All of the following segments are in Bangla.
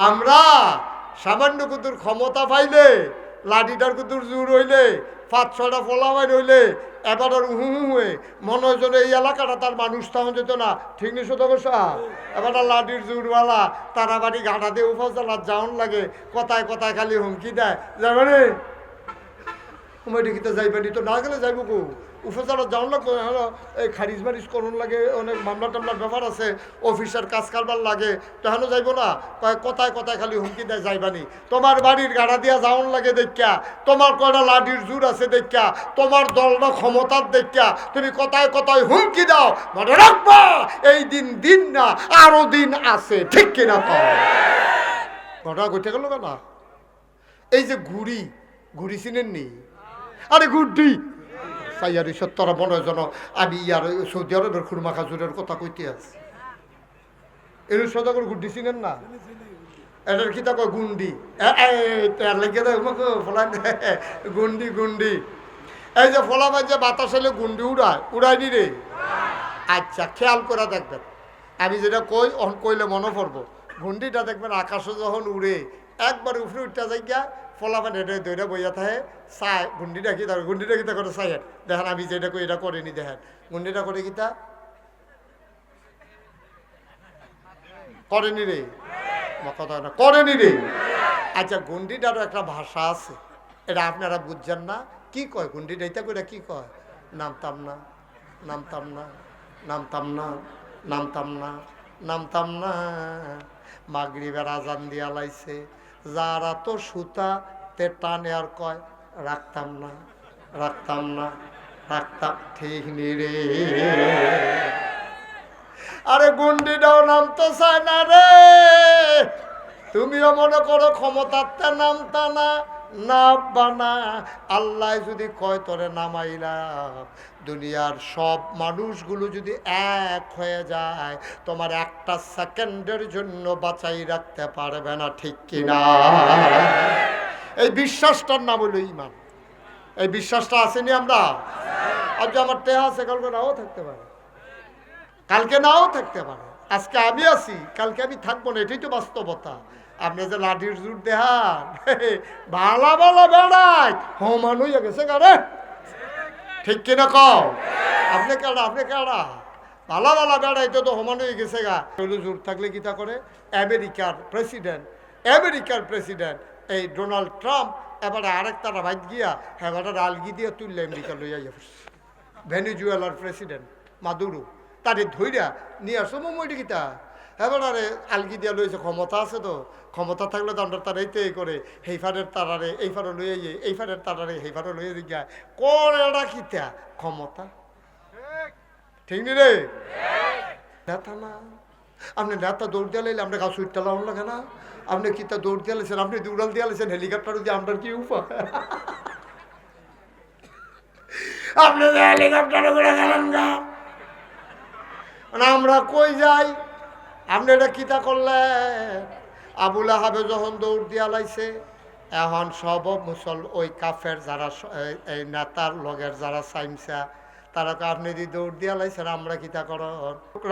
আমরা সামান্য কুতুর ক্ষমতা পাইলে, লাঠিটার কুতুর জোর হইলে, 5-6টা ফলামাই হইলে এবার হুয়ে মনে হয় যেন এই এলাকাটা তার মানুষ তখন যেত না। ঠিক নিস তো বসা এবার লাঠির জোরওয়ালা তারা বাড়ি ঘাটা দিয়ে উপজেলার যাওন লাগে, কথায় কথায় খালি হুমকি দেয় যাবে রে হুমাইটিতে যাইবানি, তো না গেলে যাইব কো উপজেলা যাওন না। এই খারিজ মারিজ করুন লাগে, অনেক মামলা টামলার ব্যাপার আছে, অফিসার কাজ কারবার লাগে, তখন যাইব না। কথায় কথায় খালি হুমকি দেয় যাইবানি। তোমার বাড়ির গাড়া দিয়া যাওন লাগে দেখা, তোমার কয়টা লাঠির জোর আছে দেখা, তোমার দলটা ক্ষমতার দেখা তুমি কথায় কথায় হুমকি দাও। মনে রাখবা এই দিন দিন না, আরো দিন আছে। ঠিক কিনা তো ঘটনা ঘটে গেল না। এই যে ঘুড়ি, ঘুড়ি চিনেন নি? আরে গুড্ডি সাইয়ারি সত্তরা মনে জন আমি আর সৌদি আরবের খুরমা খাজুরের কথা কইতে আছি। এর সদা করে গুড্ডি চিনেন না? এটার কি তা কয় গুন্ডি, গুন্ডি গুন্ডি। এই যে ফলা বাজে বাতাস এলে গুন্ডি উড়ায়নি রে। আচ্ছা খেয়াল করে দেখবেন, আমি যেটা কই কইলে মনে পড়বো। গুন্ডিটা দেখবেন আকাশে যখন উড়ে একবার উপরে উঠতে যাই গিয়া ফলাফান এটা দইটা বইয়া থাকে চাই গুন্ডিটা কি থাকে, গুন্ডিটা কিতা করে চাই দেখেন। আমি যেটা কই এটা করেনি দেখেন, গুন্ডিটা করে কিতা করেনি রে, কথা না করেনি রে। আচ্ছা গুন্ডিটারও একটা ভাষা আছে, এটা আপনারা বুঝছেন না। কি কয় গুন্ডিটা? এটা করে কি কয়? নামতাম না, নামতাম না, নামতাম না, নামতাম না, নামতাম না। মাগরিবের আজান দিয়া লাইছে, যারা তো সুতা তে টানে আর কয় রাখতাম না, রাখতাম না, রাখতাম। ঠিক নি রে। আরে গুন্ডিটাও নামতে চায় না রে। তুমিও মনে করো ক্ষমতাতে নামতা না, নামবা না। আল্লাহ যদি কয় তোরে নামাইলাম, দুনিয়ার সব মানুষগুলো যদি এক হয়ে যায়, তোমার একটা সেকেন্ডের জন্য বাঁচাই রাখতে পারবে না। ঠিক কিনা? এই বিশ্বাসটার নাম হলো ইমান। এই বিশ্বাসটা আসেনি আমরা? আজ আমার টেহা আছে, কালকে নাও থাকতে পারে, কালকে নাও থাকতে পারে। আজকে আমি আছি, কালকে আমি থাকবো না, এটাই তো বাস্তবতা। আপনি যে লাঠির জোর দেহান ভালা ভালা বেড়ায় হমান হইয়া গেছে গারে। ঠিক কিনা কও? আপনি কেডা? আপনি কেডা? ভালা ভালা বেড়াইতে তো হমান হয়ে গেছে গা। জোর থাকলে কিতা করে? আমেরিকার প্রেসিডেন্ট এই ডোনাল্ড ট্রাম্প এবারে আরেকটারা ভাইত গিয়া এবারে আলগি দিয়ে তুললে আমেরিকা লইয়া যাচ্ছে। ভেনিজুয়েলার প্রেসিডেন্ট মাদুরো তারে ধৈরা নিয়ে আসো মুম্বইটি গীতা এবারে আলগি দিয়া লইছে। ক্ষমতা আছে তো, ক্ষমতা থাকলে তো আমরা তারা এইতে করে হেইফারের তারারে এইফারে লইয়া যাই, এইফারের তারারে হেইফারে লইয়া দিগা করে এটা কিতা ক্ষমতা। ঠিক নি রে? নেতা না আপনি, নেতা দৌড় দিয়ে লাইলে আমরা গাছ উঠতে লাউন লাগে না? আপনি কিতা দৌড় দিয়ে লাইছেন, আপনি দৌড়াল দিয়ে লাইছেন হেলিকপ্টার দিয়ে, আমরা কি উপায়? আপনি হেলিকপ্টারে করে গেলেন গা, আমরা কই যাই? আপনি এটা কিতা করলেন? আবুল আহাবে যখন দৌড় দিয়া লাইছে, এখন সব ওই কাফের যারা এই নেতার লগের যারা সাইমসা তারা আপনি যদি দৌড় দিয়া লাইছেন, আমরা কিতা কর?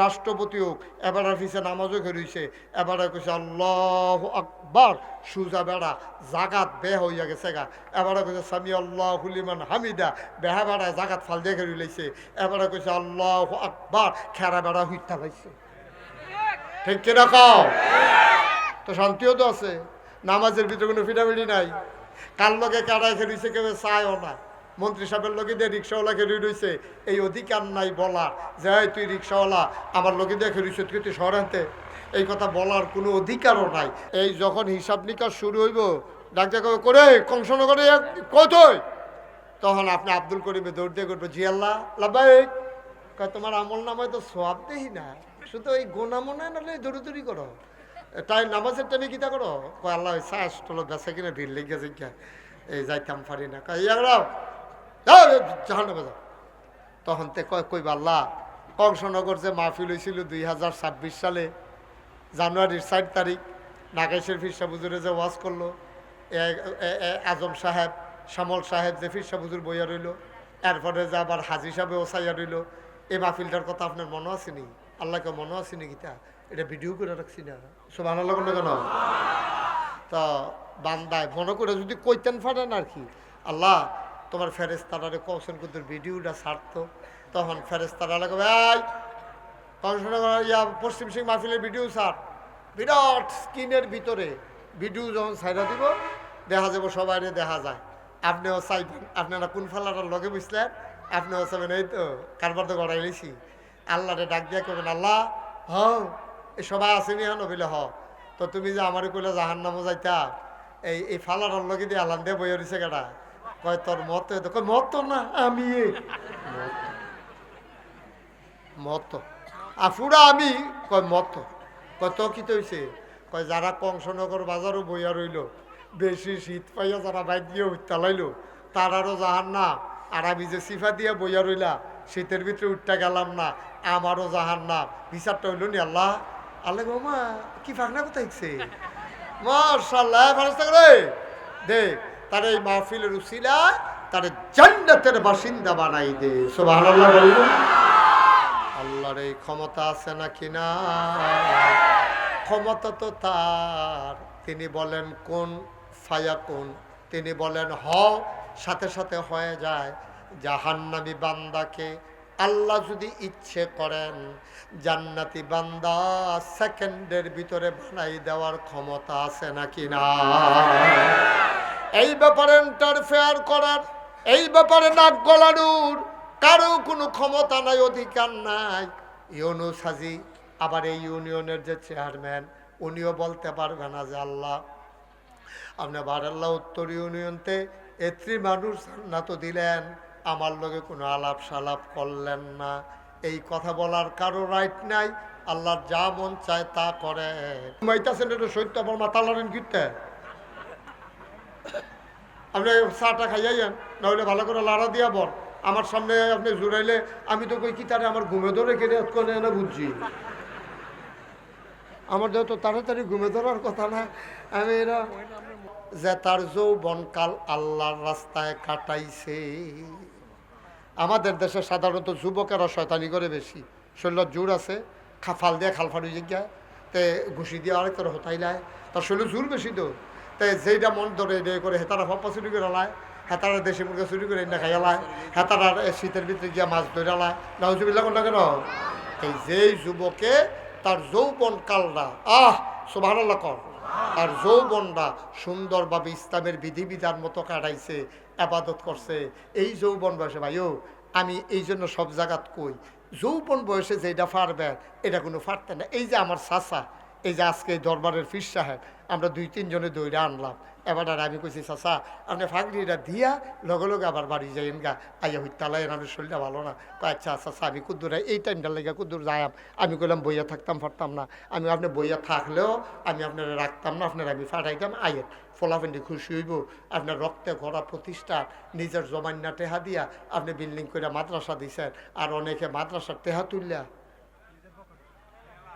রাষ্ট্রপতিও এবার পিছিয়ে নামাজও খেয়েছে, এবারে কইছে আল্লাহ আকবার, সুজা বেড়া জাগাত বে হইয়া গেছে গা। এবারে কইছে সামি আল্লাহ লিমান হামিদা, বেহা বেড়া জাগাত ফাল দিয়ে খেয়ে লাইছে। এবারে কইছে আল্লাহ আকবার, খেরা বেড়া হুইতা লাইছে। ঠিক কিনা কও? তো শান্তিও তো আছে, নামাজের ভিতরে কোনো ফিটাফিটি নাই। কার লগে কারাই খেয়েছে কেউ চায়ও না। মন্ত্রী সাহেবের লগে দিয়ে রিক্সাওয়ালা খেয়ে রয়েছে, এই অধিকার নাই বলার যে তুই রিক্সাওয়ালা আমার লগে দিয়ে খেয়েছ তুই শহর আনতে, এই কথা বলার কোনো অধিকারও নাই। এই যখন হিসাব নিকাশ শুরু হইব, ডাক্তার করে কংসনগরে কতই, তখন আপনি আব্দুল করিমে দৌড় দিয়ে করবো জি আল্লাহ লাব্বাইক। তোমার আমল নামায় তো সওয়াব দেই না, শুধু ওই গোনা মনে নাহলে দৌড়ি করো, তাই নামাজের টাইমে কিতা করো? কয় আল্লাহ চাষ টলো বেচা কিনে ভিড় লেগে যাই, এই যাইতাম পারি না, ইয়ারাও জাহান নামে যাও। তখন তে কইবা আল্লাহ কংসনগর যে মাহফিল হয়েছিল 2026 সালে জানুয়ারির 4 তারিখ, নাগেশের ফিরসা হুজুরে যে ওয়াজ করলো, আজম সাহেব শ্যামল সাহেব যে ফিরসা হুজুর বইয়া রইল, এরপরে যে আবার হাজি সাহেব ওসাইয়া রইল, এই মাহফিলটার কথা আপনার মনে আসেনি? আল্লাহকে মনে আসেনি গীতা? এটা ভিডিও করে রাখছি না, সুবহানাল্লাহ না কেন? তা বান্দায় মনে করে যদি কইতেন পারেন আর কি, আল্লাহ তোমার ফেরেশতারে কওছেন কিন্তু ভিডিওটা ছাড়তো, তখন ফেরেশতারা লাগবে এই পশ্চিম সিং মাহফিলের ভিডিও ছাড়, বিরাট স্ক্রিনের ভিতরে ভিডিও যখন ছাইড়া দিব দেখা যাব, সবাই দেখা যায়। আপনিও চাইবেন, আপনারা কোন ফাল্লাটার লগে বুঝলেন, আপনিও চাইবেন এই তো কারবার তো গড়াই লিছি। আল্লাহরে ডাক দিয়া করবেন, আল্লাহ হ এই সবাই আসেনি হন বলে হ, তো তুমি যে আমার কইলে জাহান্নামও যাইতা, এই ফাল্লাটার লগে দিয়ে আল্লাহ দিয়ে বইয়া দিছে কেটা, কয় তোর মত কয় মত না আমি মত আফুরা আমি, কয় মত, কত কি তৈছে, কয় যারা কংসনগর বাজারও বইয়া রইল, বেশি শীত পাইয়া যারা বাইক দিয়ে উত্তালাইল তারারও জাহান্নাম, আর আমি যে সিফা দিয়ে বইয়া রইলা শীতের ভিতরে উঠতে গেলাম না, আমারও জাহান্নাম, বিচারটা হইল নি আল্লাহ। আল্লাহ মা কি ফাঁকনা কোথাইছে, মাশাআল্লাহ ফেরেশতা করে দেখ তার এই মাহফিলের উসিলায় তার জান্নাতের বাসিন্দা বানাই দে, সুবহানাল্লাহ বলুন। আল্লাহর এই ক্ষমতা আছে নাকি না? ক্ষমতা তো তার, তিনি বলেন কোন ফায়াকুন, তিনি বলেন হ, সাথে সাথে হয়ে যায়। জাহান্নামী বান্দাকে আল্লাহ যদি ইচ্ছে করেন জান্নাতি বান্দা সেকেন্ডের ভিতরে বানাই দেওয়ার ক্ষমতা আছে নাকি না? এই ব্যাপারে ইন্টারফেয়ার করার, এই ব্যাপারে নাক গলানোর কারো কোনো ক্ষমতা নাই, অধিকার নাই। ইউনুস হাজি আবার এই ইউনিয়নের যে চেয়ারম্যান, উনিও বলতে পারবে না যে আল্লাহ আপনি বারাল্লাহ উত্তর ইউনিয়নতে এত্রি মানুষ না তো দিলেন, আমার লগে কোনো আলাপ সালাপ করলেন না, এই কথা বলার কারো রাইট নাই। আল্লাহর যা মন চায় তা করে। মাইতাছেন এটা সত্য, আমার মাথা লড়েন কিনতে আপনি চাটা খাইয়াইয়েন, নাহলে ভালো করে লাড়া দিয়া বল, আমার সামনে আপনি জুড়াইলে আমি তো কই কি তারে আমার ঘুমে ধরে কেটে করে না বুঝছি, আমার যেহেতু তাড়াতাড়ি ঘুমে ধরার কথা না। আমি এরা যে তার যৌবনকাল আল্লাহর রাস্তায় কাটাইছে। আমাদের দেশে সাধারণত যুবকেরা শয়তানি করে বেশি, শরীর জোর আছে, ফাল দিয়ে খালফাড়ি জায়গায় তে ঘুষি দিয়ে আরেক তোর হতাইলায়, তার শরীর জোর বেশি তো, তাই যেইটা মন ধরে এটা করে হেতারা ফাপ্পা চুরি করে লায়, হেতারা দেশি মুরগা চুরি করে এনে খাইয়ালায়, হেতারা শীতের ভিতরে গিয়া মাছ ধরে লায়, নাউজুবিল্লাহ কোনটা কেন? এই যেই যুবকে তার যৌবন কালরা সুবহানাল্লাহ কর, আর যৌবনরা সুন্দরভাবে ইসলামের বিধিবিধান মতো কাটাইছে, আবাদত করছে, এই যৌবন বয়সে ভাইও আমি এই জন্য সব জায়গাত কই, যৌবন বয়সে যেটা পারবেন এটা কোনো পারতে না। এই যে আমার চাচা, এই যে আজকে দরবারের ফির সাহেব, আমরা 2-3 জনে দৌড়ে আনলাম, এবার আর আমি কইছি চাচা আপনি ফাঁকরিটা দিয়া লগে লগে আবার বাড়ি যাইন গা, আইয়া হইতালাই আমার শরীরটা ভালো না। আচ্ছা আচ্ছা আমি কুদ্দুর এই টাইমটা লেগে কুদ্দুর যাইম, আমি কইলাম বইয়া থাকতাম পারতাম না, আমি আপনি বইয়া থাকলেও আমি আপনারা রাখতাম না, আপনার আমি ফাটাইতাম, আইয়ের ফলাফেন্ডি খুশি হইব, আপনার রক্তে ঘোরা প্রতিষ্ঠা নিজের জমান্না টেহা দিয়া আপনি বিল্ডিং করে মাদ্রাসা দিছেন, আর অনেকে মাদ্রাসার টেহা তুললা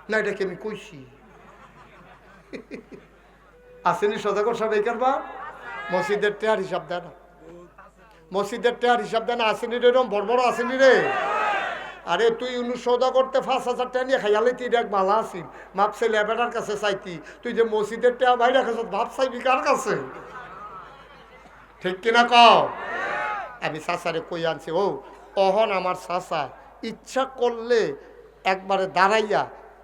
না, এটাকে আমি কইছি আসেনি সদাগর সব এই কারবার, মসজিদের টেহার হিসাব দেয় না, মসজিদের টেহার হিসাব দেয় না, আসেনি রে এরকম বড় বড় আসেনি রে। আরে তুই সৌদা করতে 5,000 টাকা নিয়ে খাইয়ালে তুই দেখ ভালো আসিন, মাপসে লেবেটার কাছে চাইতি, তুই যে মসজিদের টেহা ভাই রাখাস ভাব চাইবি কার কাছে, ঠিক কিনা কও? আমি চাচারে কই আনছি, ও অহন আমার চাচা ইচ্ছা করলে একবারে দাঁড়াইয়া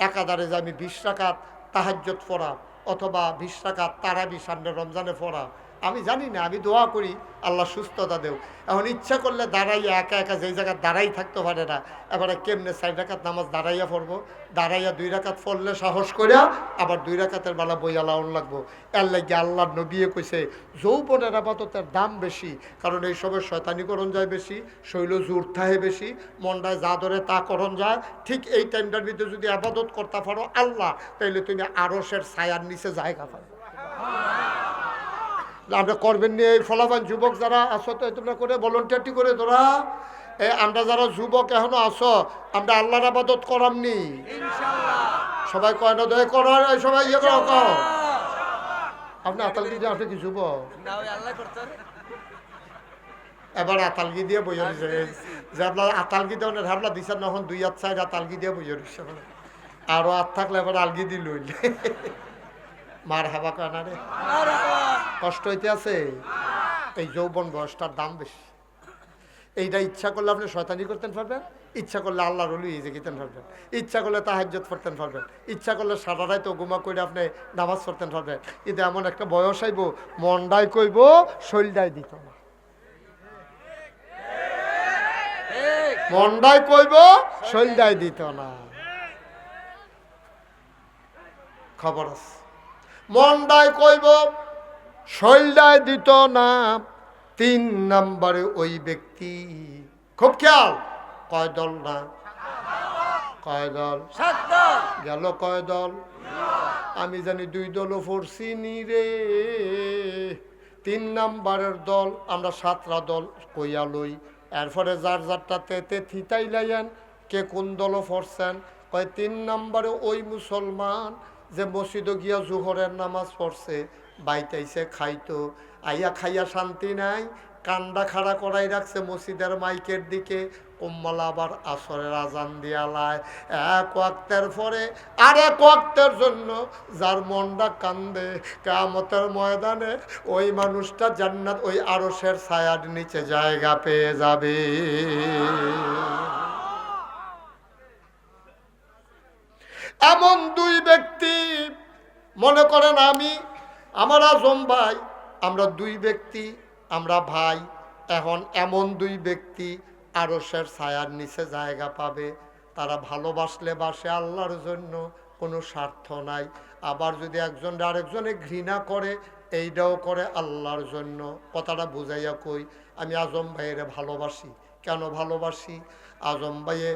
একাধারে যে আমি 20 রাকাত তাহাজ্জুদ পড়াম অথবা 20 রাকাত তারাবি সামনে রমজানে পড়াম, আমি জানি না, আমি দোয়া করি আল্লাহ সুস্থতা দেও। এখন ইচ্ছা করলে দাঁড়াইয়া একা একা যেই জায়গায় দাঁড়াই থাকতে পারে না, এবারে কেমনে 4 রাকাত নামাজ দাঁড়াইয়া পড়বো, দাঁড়াইয়া 2 রাকাত পড়লে সাহস করিয়া আবার 2 রাকাতের বেলা বইয়া লাউন লাগবো। এর লাগে আল্লাহ নবিয়ে কইছে যৌবনের আবাদতের দাম বেশি, কারণ এই সবের শয়তানিকরণ যায় বেশি, শৈল জোর থাহে বেশি, মনটায় যা ধরে তা করণ যায়। ঠিক এই টাইমটার ভিতরে যদি আবাদত করতে পারো আল্লাহ, তাইলে তুমি আরশের ছায়ার নিচে জায়গা পাবে। আমরা করবেন নিয়ে এই ফলাফল যুবক যারা আসো তো তোমরা করে ভলেন্টিয়ারটি করে তোরা আমরা যারা যুবক এখনো আসো, আমরা আল্লাহর আবাদত করামনি সবাই কয় না দয়া করার, সবাই ইয়ে করো কও আপনি আতালগি দিয়ে আপনি কি যুবক এবার আতালগি দিয়ে বইয়া দিছে যে আপনার আতালগি দেওয়ার হাবলা দিচ্ছেন, এখন 2 হাত 4 আতালগি দিয়ে বইয়া দিচ্ছে, আরো হাত থাকলে এবার আলগি দিল মার হাবা কানারে কষ্ট হইতে আছে। এই যৌবন বয়সটার দাম বেশি। এইটা ইচ্ছা করলে আপনি শয়তানি করতে পারবেন, ইচ্ছা করলে আল্লাহর ওলি যে গিতে পারবেন, ইচ্ছা করলে তাহাজ্জুদ পড়তে পারবেন, ইচ্ছা করলে সারা রাত ঘুমা করে আপনি নামাজ পড়তে পারবেন। কিন্তু এমন একটা বয়স আইব মনটাই কইব শৈলটাই দিত না, মনটাই কইব শৈলটাই দিত না। খবর আছে মনটাই কইব শৈলটাই দিত না। 3 নম্বরে ওই ব্যক্তি, খুব খেয়াল, কয় দল না, কয় দল গেল, কয় দল আমি জানি 2 দলও পড়ছি নি রে। 3 নম্বরের দল আমরা 7টা দল কইয়া লই, এরপরে যার যারটাতে থিতাই লাইয়েন কে কোন দলও পড়ছেন। কয় 3 নম্বরে ওই মুসলমান যে মসজিদে গিয়া জোহরের নামাজ পড়ছে, বাইতাইছে খাইতো, আইয়া খাইয়া শান্তি নাই, কান্ডা খাড়া করাই রাখছে মসজিদের মাইকের দিকে, কম্মালা আবার আসরের আজান দিয়ালায়। 1 ওয়াক্তের পরে আর 1 ওয়াক্তের জন্য যার মনটা কান্দে, কিয়ামতের ময়দানে ওই মানুষটা জান্নাত ওই আরশের ছায়ার নিচে জায়গা পেয়ে যাবে। এমন 2 ব্যক্তি, মনে করেন আমি আমার আজম ভাই, আমরা 2 ব্যক্তি, আমরা ভাই। এখন এমন 2 ব্যক্তি আরশের ছায়ার নিচে জায়গা পাবে। তারা ভালোবাসলে বাসে আল্লাহর জন্য, কোনো স্বার্থ নাই। আবার যদি একজন আরেকজনে ঘৃণা করে, এইটাও করে আল্লাহর জন্য। কথাটা বুঝাইয়া কই, আমি আজম ভাইয়ের ভালোবাসি। কেন ভালোবাসি? আজম ভাইয়ে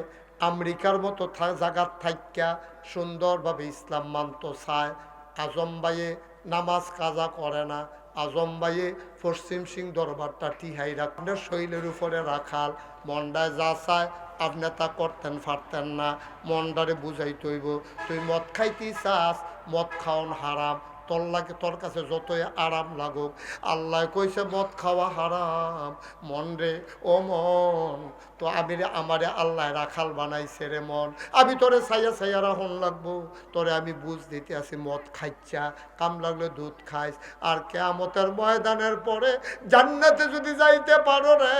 আমেরিকার মতো জায়গার থাইকা সুন্দরভাবে ইসলাম মানত চায়। আজম ভাইয়ে নামাজ কাজা করে না। আজম ভাইয়ে পশ্চিম সিং দরবারটা টিহাই রাখেন, শৈলের উপরে রাখাল। মন্ডায় যা চায় আপনি তা করতেন পারতেন না। মন্ডারে বুঝাইতে হইব, তুই মদ খাইতে চাস, মদ খাওয়ান হারাম। তোর লাগে, তোর কাছে যতই আরাম লাগুক, আল্লাহ কইছে মদ খাওয়া হারাম। মন রে ও মন, তো আমি রে আমারে আল্লাহ রাখাল বানাইছে রে মন, আমি তোরে ছাইয়া ছাইয়া রাখুন লাগবো। তোরে আমি বুঝ দিতে আছি, মদ খাইচ্ছা, কাম লাগলে দুধ খাইস। আর কিয়ামতের ময়দানের পরে জান্নাতে যদি যাইতে পারো রে,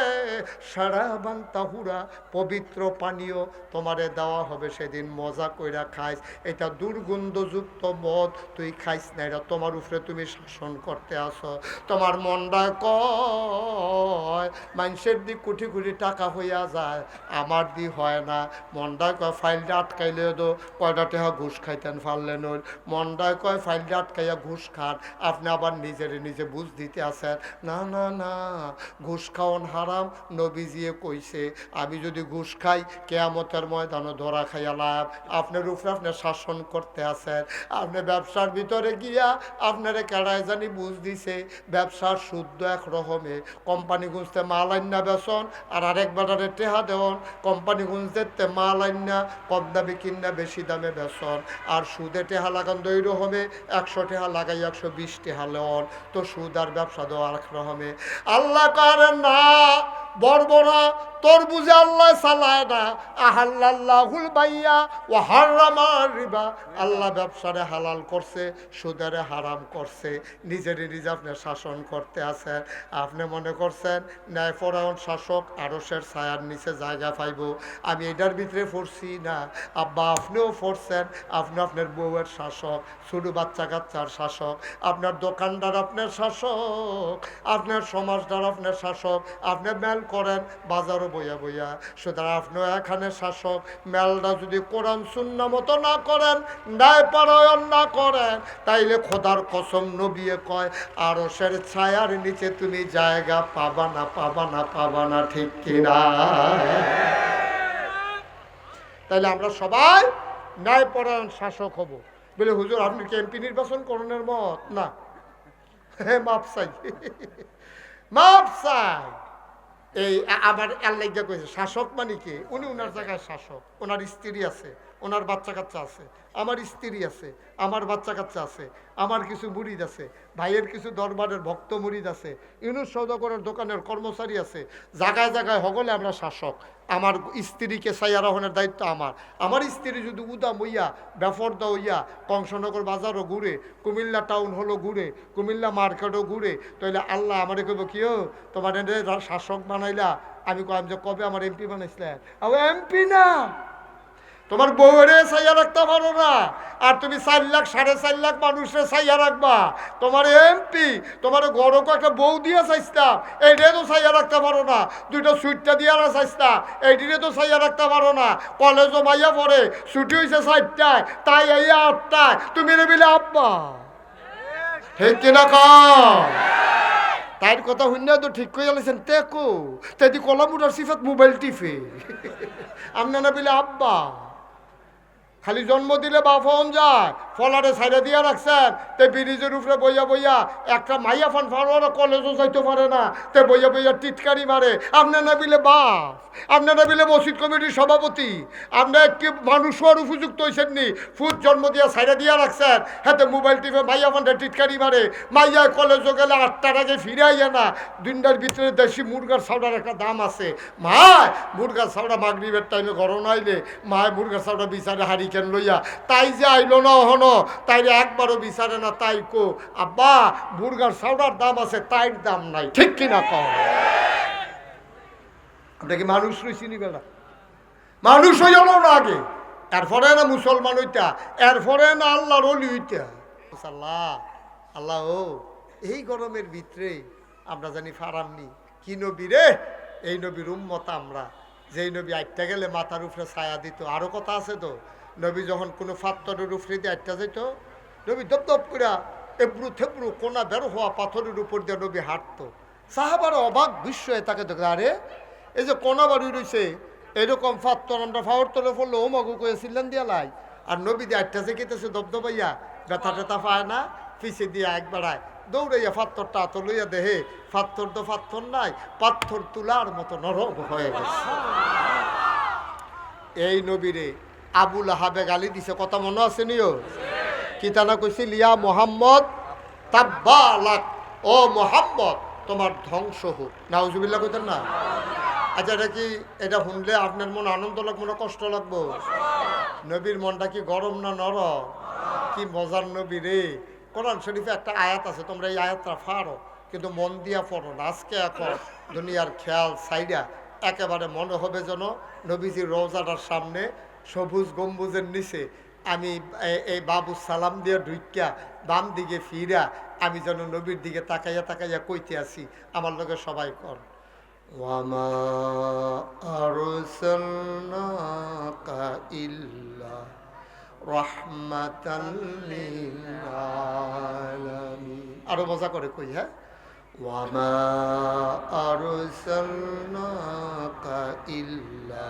সারা বান্তাহুরা পবিত্র পানীয় তোমারে দেওয়া হবে, সেদিন মজা কইরা খাইস। এটা দুর্গন্ধযুক্ত মদ তুই খাইস না, এটা তোমার উপরে তুমি শাসন করতে আসো। তোমার মনটা কয় মানুষের দিক কোটি কোটি টাকা হইয়া যায়, আমার দি হয় না। মনটায় কয় ফাইলটা আটকাইলে দো, কয়টা টাকা ঘুষ খাইতেন পারলেন। মনটায় কয় ফাইলটা আটকাইয়া ঘুষ খান। আপনি আবার নিজের নিজে বুঝ দিতে আসেন, না না না, ঘুষ খাওয়ান হারাম। নবীজিয়ে কইছে আমি যদি ঘুষ খাই কিয়ামতের ময়দানে ধরা খাইয়া লাভ। আপনার উপরে আপনি শাসন করতে আসেন। আপনি ব্যবসার ভিতরে গিয়া আপনারে কেড়ায় জানি বুঝ দিছে ব্যবসার শুদ্ধ এক রকমে, কোম্পানি গুঁজতে মাল আইনা বেসন আর আরেক বেটারে টেহা দেওয়ান। কোম্পানি গুঁজতে মাল আইনা কম দামে কিনা বেশি দামে বেসন, আর সুদে টেহা লাগান 2 রকমে, 100 টেহা লাগাই 120 টেহা লেওয়ান। তো সুদ আর ব্যবসা দেওয়া এক রকমে। আল্লাহ করেন না বর্বরা তোর বুঝে আল্লাহ চালায় না। আহাল্লাহুল বাইয়া ও হারামার রিবা, আল্লাহ ব্যবসারে হালাল করছে, সুদারে হারাম করছে। নিজেরই নিজে আপনি শাসন করতে আছেন। আপনি মনে করছেন ন্যায়পরায়ণ শাসক আরশের ছায়ার নিচে জায়গা পাইব। আমি এটার ভিতরে পড়ছি না আব্বা, আপনিও পড়ছেন। আপনি আপনার বউয়ের শাসক, ছোট বাচ্চা কাচ্চার শাসক, আপনার দোকানদার আপনার শাসক, আপনার সমাজদার আপনার শাসক। আপনি মেল করেন বাজারও বইয়া বইয়া, সুতরাং আপনিও এখানে শাসক। মেলটা যদি কোরআন সুন্নাহ মতো না করেন, ন্যায়পরায়ণ না করেন, তাইলে খোদার কসম নবিয়ে কয় আরশের ছায়ার নিচে তুমি জায়গা পাবা না, পাবা না, পাবা না। ঠিক কিনা? তাইলে আমরা সবাই ন্যায়পরায়ণ শাসক হব। বলে হুজুর আপনি কি এমপি নির্বাচন করণের মত? না, মাপ চাই, মাপ চাই। এই আবার আল্লাহ কইছে শাসক মানে কি? উনি উনার জায়গায় শাসক, ওনার স্ত্রী আছে, ওনার বাচ্চা কাচ্চা আছে, আমার স্ত্রী আছে, আমার বাচ্চা কাচ্চা আছে, আমার কিছু মুরিদ আছে, ভাইয়ের কিছু দরবারের ভক্ত মুরিদ আছে, ইউনুস সওদাগরের দোকানের কর্মচারী আছে, জায়গায় জায়গায় হগলে আমরা শাসক। আমার স্ত্রীকে সাইয়া রাখনের দায়িত্ব আমার। আমার স্ত্রী যদি উদাম হইয়া বেফর্দা হইয়া কংসনগর বাজারও ঘুরে, কুমিল্লা টাউন হলো ঘুরে, কুমিল্লা মার্কেটও ঘুরে, তাহলে আল্লাহ আমারে কইব কিও তোমার শাসক বানাইলা। আমি কইম যে কবে আমার এমপি বানাইছিলেন? এমপি না, তোমার বউরে সাইয়া রাখতে পারো না, আর তুমি 4 লাখ 4.5 লাখ মানুষের সাইয়া রাখবা। তোমার এমপি, তোমার গড়ক একটা বউ দিয়ে চাইছতাম, এইটাই তো সাইয়া রাখতে পারো না। 2টা সুইটটা দিয়ে চাইছতাম, এইটিরে তো সাইয়া রাখতে পারো না। কলেজও মাইয়া পড়ে, ছুটি হয়েছে 4টায়, তাই এই 8টায় তুমি নেবিলে আব্বা। ঠিক কিনা কম? তাইর কথা শুনে তো ঠিক করে গেলেছেন তেকো তাই কলামুটার সিফাত মোবাইল টিফে আপনার না বিলে আব্বা। খালি জন্ম দিলে বা ফোন যায়, ফলারে সাইডে দিয়ে রাখছেন, তে ব্রিজের উপরে বইয়া বইয়া একটা মাইয়া ফান ফারোয়ারা কলেজও যাইতে পারে না, তে বইয়া বইয়া টিটকারি মারে। আপনার না বিলে বাপ, আপনার না বিলে মসজিদ কমিটির সভাপতি, আপনার একটি মানুষ হওয়ার উপযুক্ত হয়েছেন নি, ফুট জন্ম দিয়া সাইডে দিয়ে রাখছেন, হাতে মোবাইল টিপে মাইয়া ফানটা টিটকারি মারে। মাইয়া কলেজও গেলে 8টার আগে ফিরে আইয়া না। দিনটার ভিতরে দেশি মুরগার চাউডার একটা দাম আছে। মায় মুরগার চাউডা মাগরিবের টাইমে গরম আইলে মায় মুরগার চাউডা বিচারে হারি কেন লইয়া, তাই যে আইলো না হনো, তাই একবারও বিচারে না। তাই কো আব্বা মুরগার চাউডার দাম আছে, তাইর দাম নাই। ঠিক কিনা কম? আপনাকে মানুষ রয়েছি নি বেলা, মানুষ হইল না আগে, এরপরে না মুসলমান হইতা, এরপরে না আল্লাহর ওলি হইতা। আল্লাহ আল্লাহ ও এই গরমের ভিতরে আমরা জানি ফারামনি কি নবী রে, এই নবীর উম্মত আমরা, যেই নবী আটটা গেলে মাথার উপরে ছায়া দিত। আরো কথা আছে তো, নবী যখন কোনো ফাত্তরের উপরে দিয়ে আটটা যেত, নবী দপ দপ করে এবড়ু থেবড়ু কোনা বের হওয়া পাথরের উপর দিয়ে নবী হাঁটতো। সাহাবার অবাক বিস্ময়ে তাকে দেখে, আরে এই যে কোনা বাড়ি রয়েছে, এরকম ফাত্তর আমরা ফাওয়ার তলে পড়লো ও মগু করে সিল্লান দিয়া লাই, আর নবী দিয়ে আটটা যে কেটেছে দবদবাইয়া, ব্যথা টেথা পায় না, পিছিয়ে দিয়ে এক বেড়ায় দৌড়াইয়া ফাত্তরটা হাত লইয়া দেহে, ফাত্তর তো ফাত্তর নাই, পাথর তুলার মতো নরম হয়ে গেছে। এই নবীরে আবুল আহাবে গালি দিছে, কথা মনে আছে নিও? কিতানা কইছে লিয়া মোহাম্মদ তাব্বালাক, ও মোহাম্মদ তোমার ধ্বংস হোক। নাউজুবিল্লাহ কইতেন না? আচ্ছা এটা কি, এটা শুনলে আপনার মন আনন্দ লাগবো না কষ্ট লাগবো? নবীর মনটা কি গরম না নরম? কি মজার নবী রে। কোরআন শরীফে একটা আয়াত আছে, তোমরা এই আয়াতটা ফাড়ো, কিন্তু মন দিয়া পড়ো না। আজকে এখন দুনিয়ার খেয়াল সাইডা একেবারে মনে হবে যেন নবীজির রওজাটার সামনে সবুজ গম্বুজের নিচে আমি এই বাবু সালাম দিয়ে ঢুইকা বাম দিকে ফিরা আমি যেন নবীর দিকে তাকাইয়া তাকাইয়া কইতে আসি। আমার লগে সবাই কর, ওয়ামা আরসালনাকা ইল্লা রাহমাতাল লিল আলামিন। আরো মজা করে কই, হ্যাঁ, ওয়ামা আরসালনাকা ইল্লা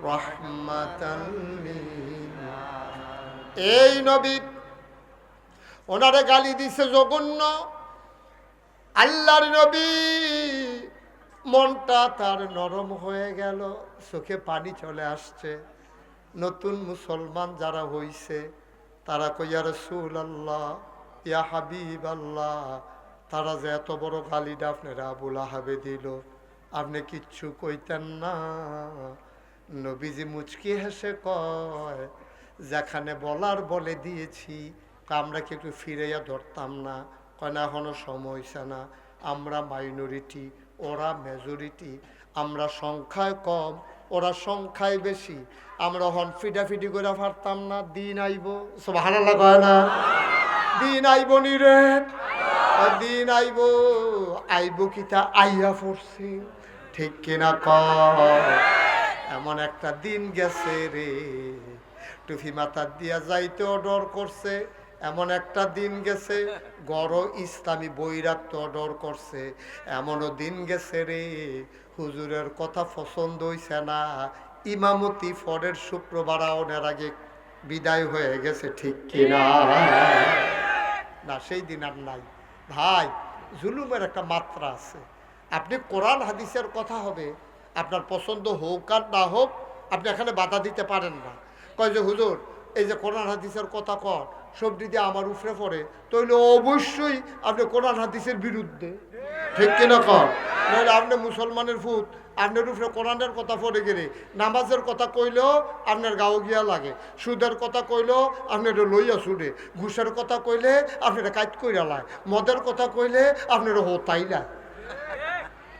রাহমাতাল লিল আলামিন। এই নবী ওনারে গালি দিছে জঘন্য। আল্লাহর নবী মনটা তার নরম হয়ে গেল, চোখে পানি চলে আসছে। নতুন মুসলমান যারা হইছে তারা কইয়া রাসূলুল্লাহ, ইয়া হাবিব আল্লাহ, তারা যে এত বড় গালিটা আপনারা আবুল আহাবে দিল, আপনি কিচ্ছু কইতেন না? নবীজি মুচকি হেসে কয়, যেখানে বলার বলে দিয়েছি, আমরা কি একটু ফিরাইয়া ধরতাম না? কয় না, এখনো সময় হইছে না, আমরা মাইনরিটি, ওরা মেজরিটি, আমরা সংখ্যায় কম, ওরা সংখ্যায় বেশি, আমরা হন ফিটাফিটি করে পারতাম না? দিন আইব, সুবহানাল্লাহ কয় না? দিন আইব নি রে, দিন আইব, আইব কিতা আইয়া পড়ছি। ঠিক কিনা কয়? এমন একটা দিন গেছে রে, টুপি মাথার দিয়া যাইতেও ডর করছে। এমন একটা দিন গেছে গড় ইসলামী বই রাখতে ডর করছে। এমনও দিন গেছে রে, হুজুরের কথা পছন্দ হইছে না, ইমামতি ফরের শুক্রবার আওনের আগে বিদায় হয়ে গেছে। ঠিক কিনা? না, সেই দিন আর নাই ভাই। জুলুমের একটা মাত্রা আছে। আপনি কোরআন হাদিসের কথা হবে, আপনার পছন্দ হোক আর না হোক, আপনি এখানে বাধা দিতে পারেন না। কয় যে হুজুর এই যে কোরআন হাদিসের কথা কন সব দিদি আমার উপরে পড়ে তাইলে অবশ্যই আপনি কোরআন হাদিসের বিরুদ্ধে, ঠিক কিনা কন? নাহলে আপনি মুসলমানের ফুট, আপনার উপরে কোরআনের কথা পড়ে গেলে নামাজের কথা কইলেও আপনার গাও গিয়া লাগে, সুদের কথা কইলেও আপনার লইয়া সুদে, ঘুষের কথা কইলে আপনারা কাজ কইরা লায়, মদের কথা কইলে আপনারা হতাই লায়।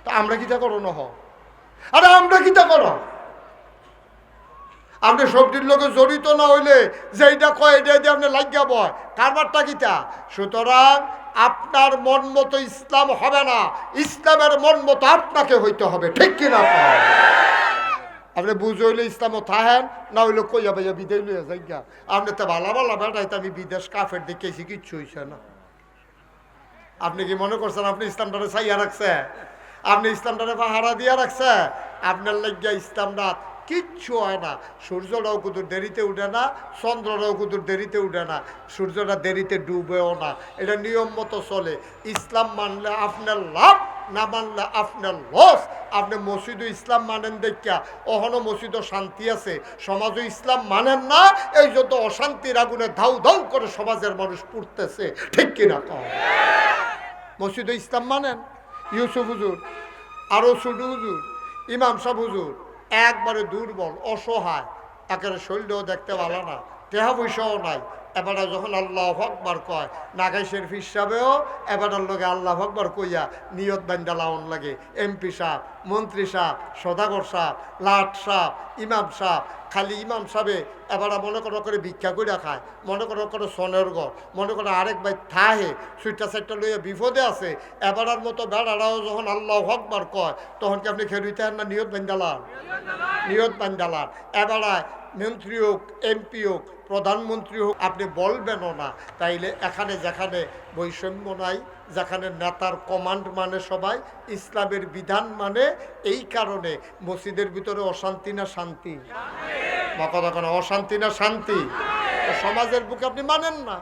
তা আমরা কিতা করো না হ? আরে আমরা কিতা করো? আপনি সবজির লোকে জড়িত না হইলে যেইটা কয় এটা দিয়ে আপনি লাগিয়া বয় কারবারটা কিতা। সুতরাং আপনার মন মতো ইসলাম হবে না, ইসলামের মন মতো আপনাকে হইতে হবে, ঠিক কিনা? আপনি বুঝে হইলে ইসলামও থাহেন, না হইলে কইয়া ভাইয়া বিদায় লইয়া যাই গা। আপনি তো ভালো ভালো বেড়াইতে আমি বিদেশ কাফের দেখেছি, কিচ্ছু হইছে না। আপনি কি মনে করছেন আপনি ইসলামটারে চাইয়া রাখছে? আপনি ইসলামটারে পাহারা দিয়া রাখছে? আপনার লাগিয়া ইসলামটা কিচ্ছু হয় না। সূর্যটাও কুতুর দেরিতে উঠে না, চন্দ্রটাও কুতুর দেরিতে উঠে না, সূর্যটা দেরিতে ডুবেও না। এটা নিয়ম মতো চলে। ইসলাম মানলে আপনার লাভ, না মানলে আপনার লস। আপনি মসজিদও ইসলাম মানেন দেখা অহনো মসজিদও শান্তি আছে, সমাজও ইসলাম মানেন না, এই যত অশান্তির আগুনে ধাউ ধাউ করে সমাজের মানুষ পুড়তেছে, ঠিক কিনা? মসজিদও ইসলাম মানেন। ইউসুফ হুজুর, আরো ছোট হুজুর, ইমাম সাহেব হুজুর একবারে দুর্বল, অসহায়, একেবারে শরীরও দেখতে ভালো না, টেহা পয়সাও নাই। এবারে যখন আল্লাহ আকবার কয়, নাগাই শরীফ হিসাবেও এবারের লোকে আল্লাহ আকবার কইয়া নিয়ত বান্ধা লাউন লাগে। এমপি সাহেব, মন্ত্রী সাহেব, সদাগর সাহেব, লাট সাহেব, ইমাম সাহেব, খালি ইমাম সাহেবে এবারে মনে করে ভিক্ষা করে খায়, মনে করে সনের ঘর, মনে করে আরেক ভাই থাহে সুইটা সাইটটা লইয়া বিপদে আছে। এবারের মতো বেড়ারাও যখন আল্লাহ আকবার কয় তখন কি আপনি খেলুইতে না নিয়ত বান্ধালান? নিয়ত বান্ধালান। এবারে মন্ত্রী হোক, এমপি হোক, প্রধানমন্ত্রী হোক, আপনি বলবেনও না। তাইলে এখানে যেখানে বৈষম্য নাই, যেখানে নেতার কমান্ড মানে সবাই, ইসলামের বিধান মানে, এই কারণে মসজিদের ভিতরে অশান্তি না শান্তি? কথা কোনো অশান্তি না শান্তি? সমাজের বুকে আপনি মানেন না,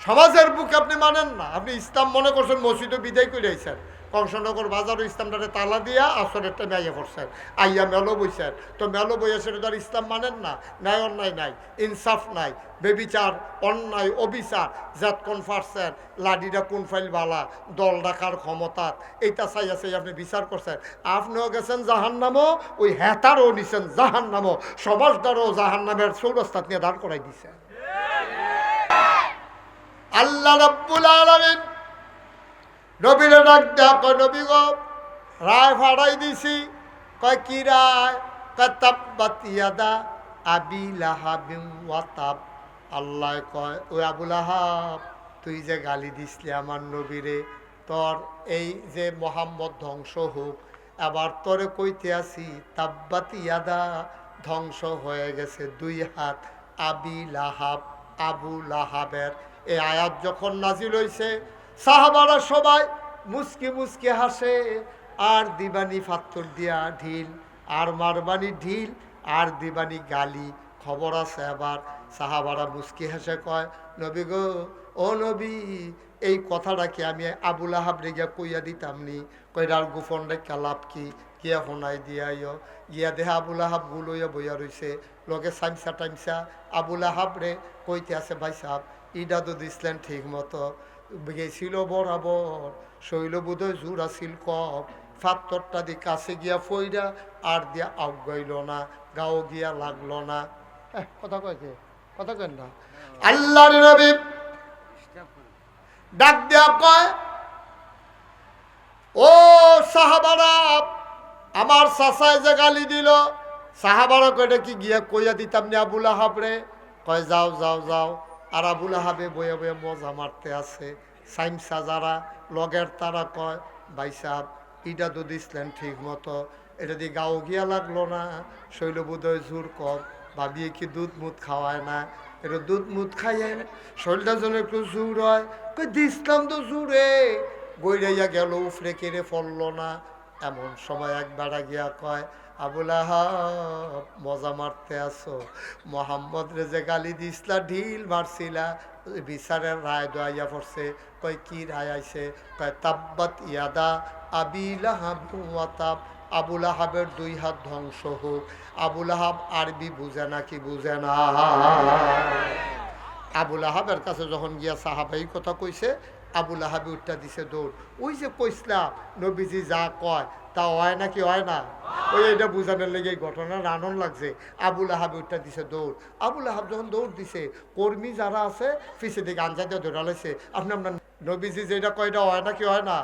সমাজের বুকে আপনি মানেন না। আপনি ইসলাম মনে করছেন, মসজিদও বিদায় করে আইছেন, কংসনগর বাজারও ইসলামটারে তালা দিয়া আসরের টাইমে আইয়া পড়ছেন, আইয়া মেলো বইছেন। তো মেলো বইয়া সেটা তো আর ইসলাম মানেন না। ন্যায় অন্যায় নাই, ইনসাফ নাই, বেবিচার, অন্যায়, অবিচার, জাত কোন পারছেন, লাডিটা কোন ফাইল বালা, দল ডাকার ক্ষমতা, এইটা চাইয়া চাই আপনি বিচার করছেন। আপনিও গেছেন জাহান নামও, ওই হেতারও নিছেন জাহান নামও, সমাজদারও জাহান নামের চৌরাস্তাত নিয়ে দাঁড় করাই দিছেন। আল্লাহ রাব্বুল আলামিন নবীরে ডাক দেয়া, কয় নবী গো রায় ফাড়াই দিছি। কয় কি রায়? কয় তাব্বাত ইয়াদা আবি লাহাবিন ওয়া তাব। আল্লাহ কয়, ওই আবু লাহাব, তুই যে গালি দিসলি আমার নবীরে, তোর এই যে মোহাম্মদ ধ্বংস হোক, এবার তোরে কইতে আসি তাব্বাত ইয়াদা, ধ্বংস হয়ে গেছে দুই হাত আবি লাহাব, আবু লাহাবের। এই আয়াত যখন নাজিল হইছে, সাহাবারা সবাই মুসকি মুসকি হাসে, আর দিবানি পাথর দিয়া ঢিল, আর মারবানি ঢিল, আর দিবানি গালি। খবর আছে এবার সাহাবারা মুসকি হেসে কয়, নবী গো, ও নবী, এই কথাটা কি আমি আবু লাহাব রে গিয়া কইয়া দিতাম নি? কইরার গোপন রেখা লাভ কি? গিয়া শোনাই দিয়াইও। গিয়া দেহা আবু লাহাব গুলইয়া বইয়া রইছে, লগে সাইমসা টাইমসা আবু লাহাব রে কইতে আছে, ভাই সাহেব ইডা তো দিছিলেন ঠিক মতো, গেছিল বরাবর, শৈল বোধহয় জোর আসিল কম, ফাত্তরটা দিয়ে কাছে গিয়া ফইরা আর দিয়া আগাইল না, গাও গিয়া লাগলো না। কথা কয়েছে, কথা কেন না? আল্লাহর নবী ডাক দিয়া কয়, ও সাহাবারা, আমার চাচায় যে গালি দিল, সাহাবারা কয়টা কি গিয়া কইয়া দিতাম নি আবু লাহাব রে? কয় যাও যাও যাও। আর আবু লাহাবে বয়ে বয়ে মজা মারতে আছে। সাইমসা যারা লগের তারা কয়, ভাই সাহেব ইটা তো দিছিলেন ঠিক মতো, এটা দিয়ে গাও গিয়া লাগলো না, শৈলবোধয় জোর কম, ভাবিয়ে কি দুধ মুধ খাওয়ায় না, এটা দুধ মুধ খাইয়ে শরীরটা যেন একটু জোর হয়। কই দিসলাম তো জোরে, গইরাইয়া গেল, উফরে কেড়ে ফললো না। এমন সময় এক বেড়া গিয়া কয়, আবু লাহাব মজা মারতে আসো, মোহাম্মদ রে যে গালি দিসলা, ঢিল মারছিলা, বিচারের রায় দোয়াইয়া পড়ছে। কয় কি রায় আইছে? কয় তাব্বাত ইয়াদা আবি লাহাব ওয়া তাব। আবুল আহাবের 2 হাত ধ্বংস হোক। আবুল আহাব আরবি বুঝে না কি বুঝে না? আবুল আহাবের কাছে যখন গিয়া সাহাবাই কথা কইছে, আবুল আহাবি উঠটা দিছে দৌড়। ওই যে কইসলা নবীজি যা কয় তা হয় নাকি হয় না, ওই এটা বুঝানোর লেগে এই ঘটনার আনন্দ লাগছে। আবুল আহাবি উঠটা দিছে দৌড়। আবুল আহাব যখন দৌড় দিছে, কর্মী যারা আছে পিছে দিকে আনজা দিয়ে দৌড়ালাইছে। আপনার নবীজি যেটা কয় এটা হয় নাকি হয় না?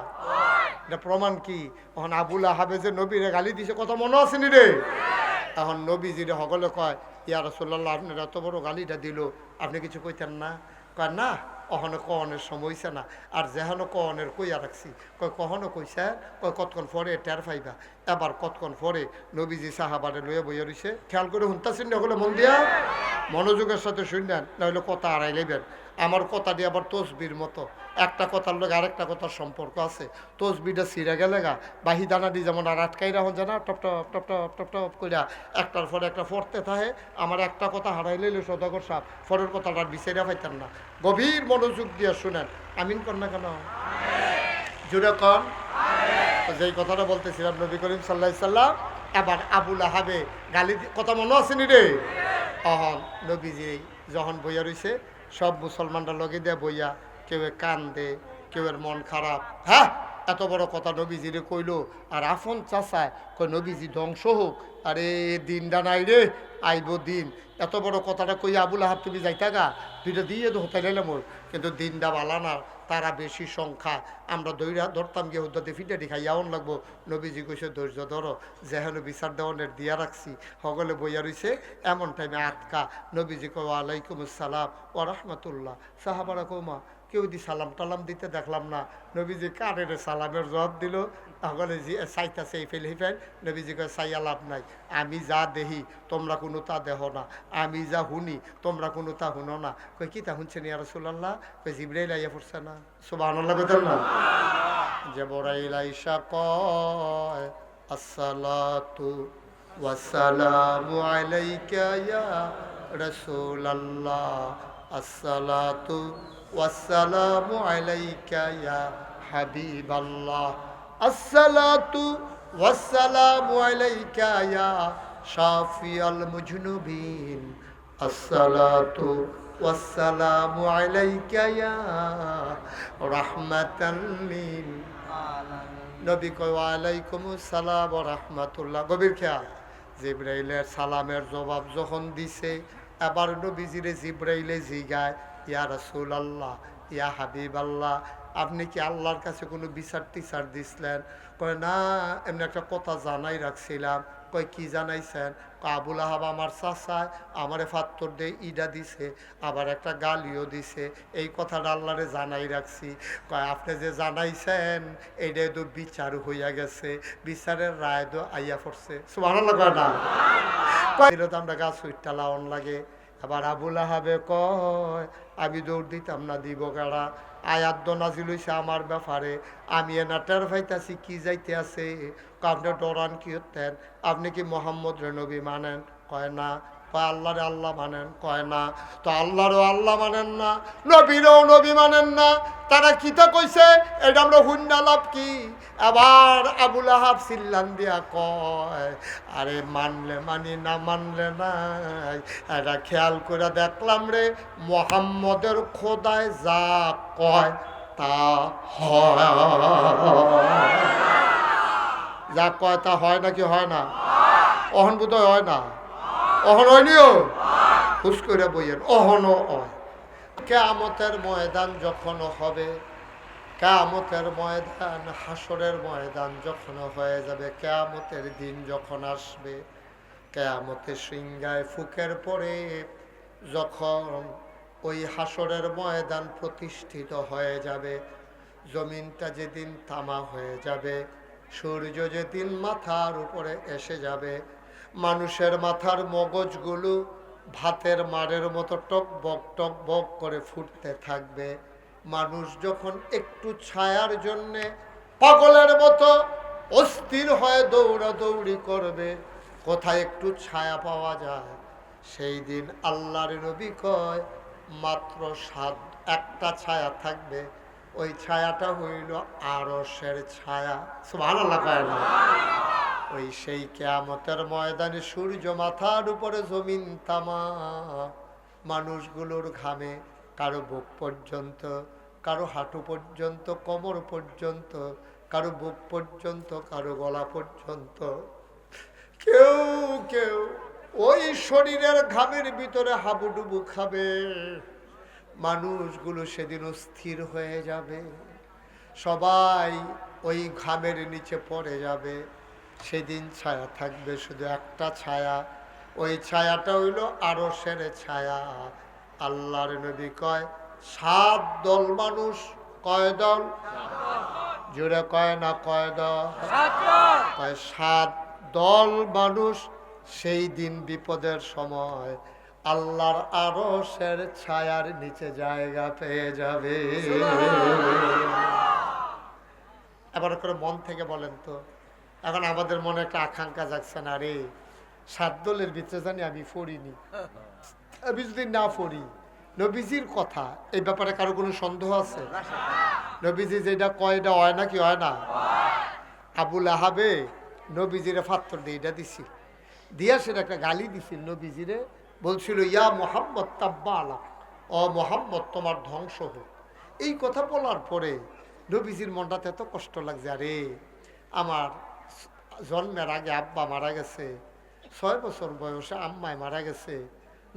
এটা প্রমাণ কি? এখন আবুল আহাবে যে নবীরে গালি দিছে কথা মনে আছে নি রে? এখন নবীজিরে সকলে কয়, ইয়া রাসূলুল্লাহ আপনার এত বড় গালিটা দিল, আপনি কিছু কইতেন না? কয় না, অহনো কনের সময় হইছে না, আর যেহানো কনের কইয়া রাখছি। কয় কখনো কইছে? কয় কতক্ষণ পরে টের পাইবা। এবার কতক্ষণ পরে নবীজি সাহাবারে লইয়া বইয়া রইছে। খেয়াল করে শুনতাছেন না? হলে মন দিয়া মনোযোগের সাথে শুনলেন, নাহলে কথা আড়াই লেবেন। আমার কথা দিয়ে আবার তসবির মতো, একটা কথার লোক আরেকটা কথার সম্পর্ক আছে। তসবিটা ছিঁড়ে গেলে গা বাহি দানা দিয়ে যেমন আর আটকাই রাখুন যায় না, top top top top top top করিয়া একটার পরে একটা পড়তে থাকে। আমার একটা কথা হারাই লইলে সদাগর সাহেব পরের কথাটা আর বিচাইরা পাইতেন না। গভীর মনোযোগ দিয়ে শুনেন। আমিন কর না কেন? জুড়ে কন। যেই কথাটা বলতেছিলাম নবী করিম সাল্লাল্লাহু আলাইহি সাল্লাম এবার আবুল আহাবে গালি কথা মনে আসেনি রে? অহন নবীজি যখন বইয়া রইছে, সব মুসলমানরা লগে দিয়ে বইয়া, কেউ কান্দে, কেউ মন খারাপ। হ্যাঁ, এত বড় কথা নবীজিরে কইলো, আর আফন চাচায় কই নবীজি ধ্বংস হোক। আরে দিনটা নাই রে, আইব দিন। এত বড় কথাটা কই আবুল আহাব তুমি যাইতা গা, দুইটা দিয়ে তো হতে নিলাম ওর, কিন্তু দিনটা বালা না, তারা বেশি সংখ্যা, আমরা দইরা ধরতাম গিয়ে হুদ্দাতে ফিটাটি খাইয়াওন লাগবো। নবীজি কইছে ধৈর্য ধরো, যেহেন বিচার দেওয়ানের দিয়া রাখছি। সকলে বইয়া রইছে, এমন টাইমে আটকা নবীজি কো ওয়ালাইকুম আসসালাম ও রহমতুল্লাহ। সাহাবারা কৌমা কেউ দি সালাম টালাম দিতে দেখলাম না। নবীজি কারের সালামের জবাব দিল। সকলে যে চাইতাছে এই ফেল হিফেল। নবীজি কয় চাইয়া লাভ নাই, আমি যা দেহি তোমরা কোনো তা দেহ না, আমি যা শুনি তোমরা কোনো তা শুনো না। কই কি তা শুনছেন ইয়া রাসূলুল্লাহ? কই জিবরাইল আইয়া পড়ছে না। সুবহানাল্লাহ কইতেন না? জিবরাইল আইসা কয় আসসালাতু ওয়াসসালামু আলাইকা ইয়া রাসূলুল্লাহ, আসসালাতু ওয়াসসালামু আলাইকা ইয়া হাবিবাল্লাহ, আসসালাতু ওয়াসসালামু আলাইকা ইয়া শাফিয়াল মুজনুবিন, আসসালাতু ওয়াসসালামু আলাইকা ইয়া রাহমাতাল লিল আলামিন। নবী কয় ওয়া আলাইকুমুস সালাম ওয়া রাহমাতুল্লাহ। গভীর খেয়াল। জিবরাইলের সালামের জবাব যখন দিছে, এবার নবীজিরে জিবরাইলে জিগায়, ইয়া রাসূলুল্লাহ, ইয়া হাবিবাল্লাহ, আপনি কি আল্লাহর কাছে কোনো বিচার টিচার দিছিলেন? কয় না, এমনি একটা কথা জানাই রাখছিলাম। কয় কি জানাইছেন? আবুল আহাব আমার চাচায় আমারে ফাত্তর দিয়ে ইডা দিছে, আবার একটা গালিও দিছে, এই কথাটা আল্লাহরে জানাই রাখছি। কয় আপনি যে জানাইছেন এইটাই তো বিচার হইয়া গেছে, বিচারের রায় তো আইয়া পড়ছে। সুবহানাল্লাহ কয় না? কয় তো আমরা গাছ উইট্টা লাউন লাগে। আবার আবুল আহাবে কয় আমি দৌড় দিতাম না, দিব কারা? আয়াত নাজিল হইছে আমার ব্যাপারে, আমি এনা টের পাইতাছি কি যাইতে আছে। আপনি ডরান কি হতেন? আপনি কি মোহাম্মদ রে নবী মানেন? কয় না। কয় আল্লাহ রে আল্লাহ মানেন? কয় না। তো আল্লাহরও আল্লাহ মানেন না, নবীরও নবী মানেন না, তারা কিতা কইছে এটা আমরা হুন্না লাভ কি? আবার আবুল আহাব সিল্লান দিয়া কয় আরে মানলে মানি, না মানলে নাই। এটা খেয়াল করে দেখলাম রে, মোহাম্মদের খোদায় যা কয় তা হয়, যা কয় তা হয় নাকি হয় না? অহন বোধহয় হয় না, অহন হয়নিও, হুস করে বইয়েন অহনও হয়। কিয়ামতের ময়দান যখন হবে, কিয়ামতের ময়দান, হাসরের ময়দান যখন হয়ে যাবে, কিয়ামতের দিন যখন আসবে, কিয়ামতের সিংহায় ফুকের পরে যখন ওই হাসরের ময়দান প্রতিষ্ঠিত হয়ে যাবে, জমিনটা যেদিন তামা হয়ে যাবে, সূর্য যেদিন মাথার উপরে এসে যাবে, মানুষের মাথার মগজগুলো ভাতের মারের মতো টকবক করে ফুটতে থাকবে। মানুষ যখন একটু ছায়ার জন্যে পাগলের মতো অস্থির হয়ে দৌড়াদৌড়ি করবে, কোথায় একটু ছায়া পাওয়া যায়, সেই দিন আল্লাহর নবী কয় মাত্র একটা ছায়া থাকবে, ওই ছায়াটা হইল আরশের ছায়া। সুবহানাল্লাহ কয় না? ওই সেই কিয়ামতের ময়দানে সূর্য মাথার উপরে, জমিন তামা, মানুষগুলোর ঘামে কারো বুক পর্যন্ত, কারো হাঁটু পর্যন্ত, কোমর পর্যন্ত, কারো বুক পর্যন্ত, কারো গলা পর্যন্ত। কেউ কেউ ওই শরীরের ঘামের ভিতরে হাবুডুবু খাবে। মানুষগুলো সেদিন স্থির হয়ে যাবে, সবাই ওই ঘামের নিচে পড়ে যাবে। সেদিন ছায়া থাকবে শুধু একটা ছায়া, ওই ছায়াটা হইল আরশের ছায়া। আল্লাহর নবী কয় 7 দল মানুষ। কয় দল? জোরে কয় না কয় দল? কয় 7 দল মানুষ সেই দিন বিপদের সময় আল্লাহর আরশের ছায়ার নিচে জায়গা পেয়ে যাবে। এবার করে মন থেকে বলেন তো, এখন আমাদের মনে একটা আকাঙ্ক্ষা জাগছে না, রে 7 দলের ভিতরে জানি আমি পড়িনি, আমি যদি না পড়ি নবীজির কথা এই ব্যাপারে কারো কোনো সন্দেহ আছে? নবীজি যেটা কয় এটা হয় না কি হয় না? আবুল আহাবে নবীজিরে ফাত্তর দিয়ে এটা দিছিল, দিয়া সেটা একটা গালি দিছিল নবীজিরে, বলছিল ইয়া মোহাম্মদ তাব্বা আলা, ও মোহাম্মদ তোমার ধ্বংস হোক। এই কথা বলার পরে নবীজির মনটাতে এত কষ্ট লাগছে, আরে আমার জন্মের আগে আব্বা মারা গেছে, 6 বছর বয়সে আম্মায় মারা গেছে,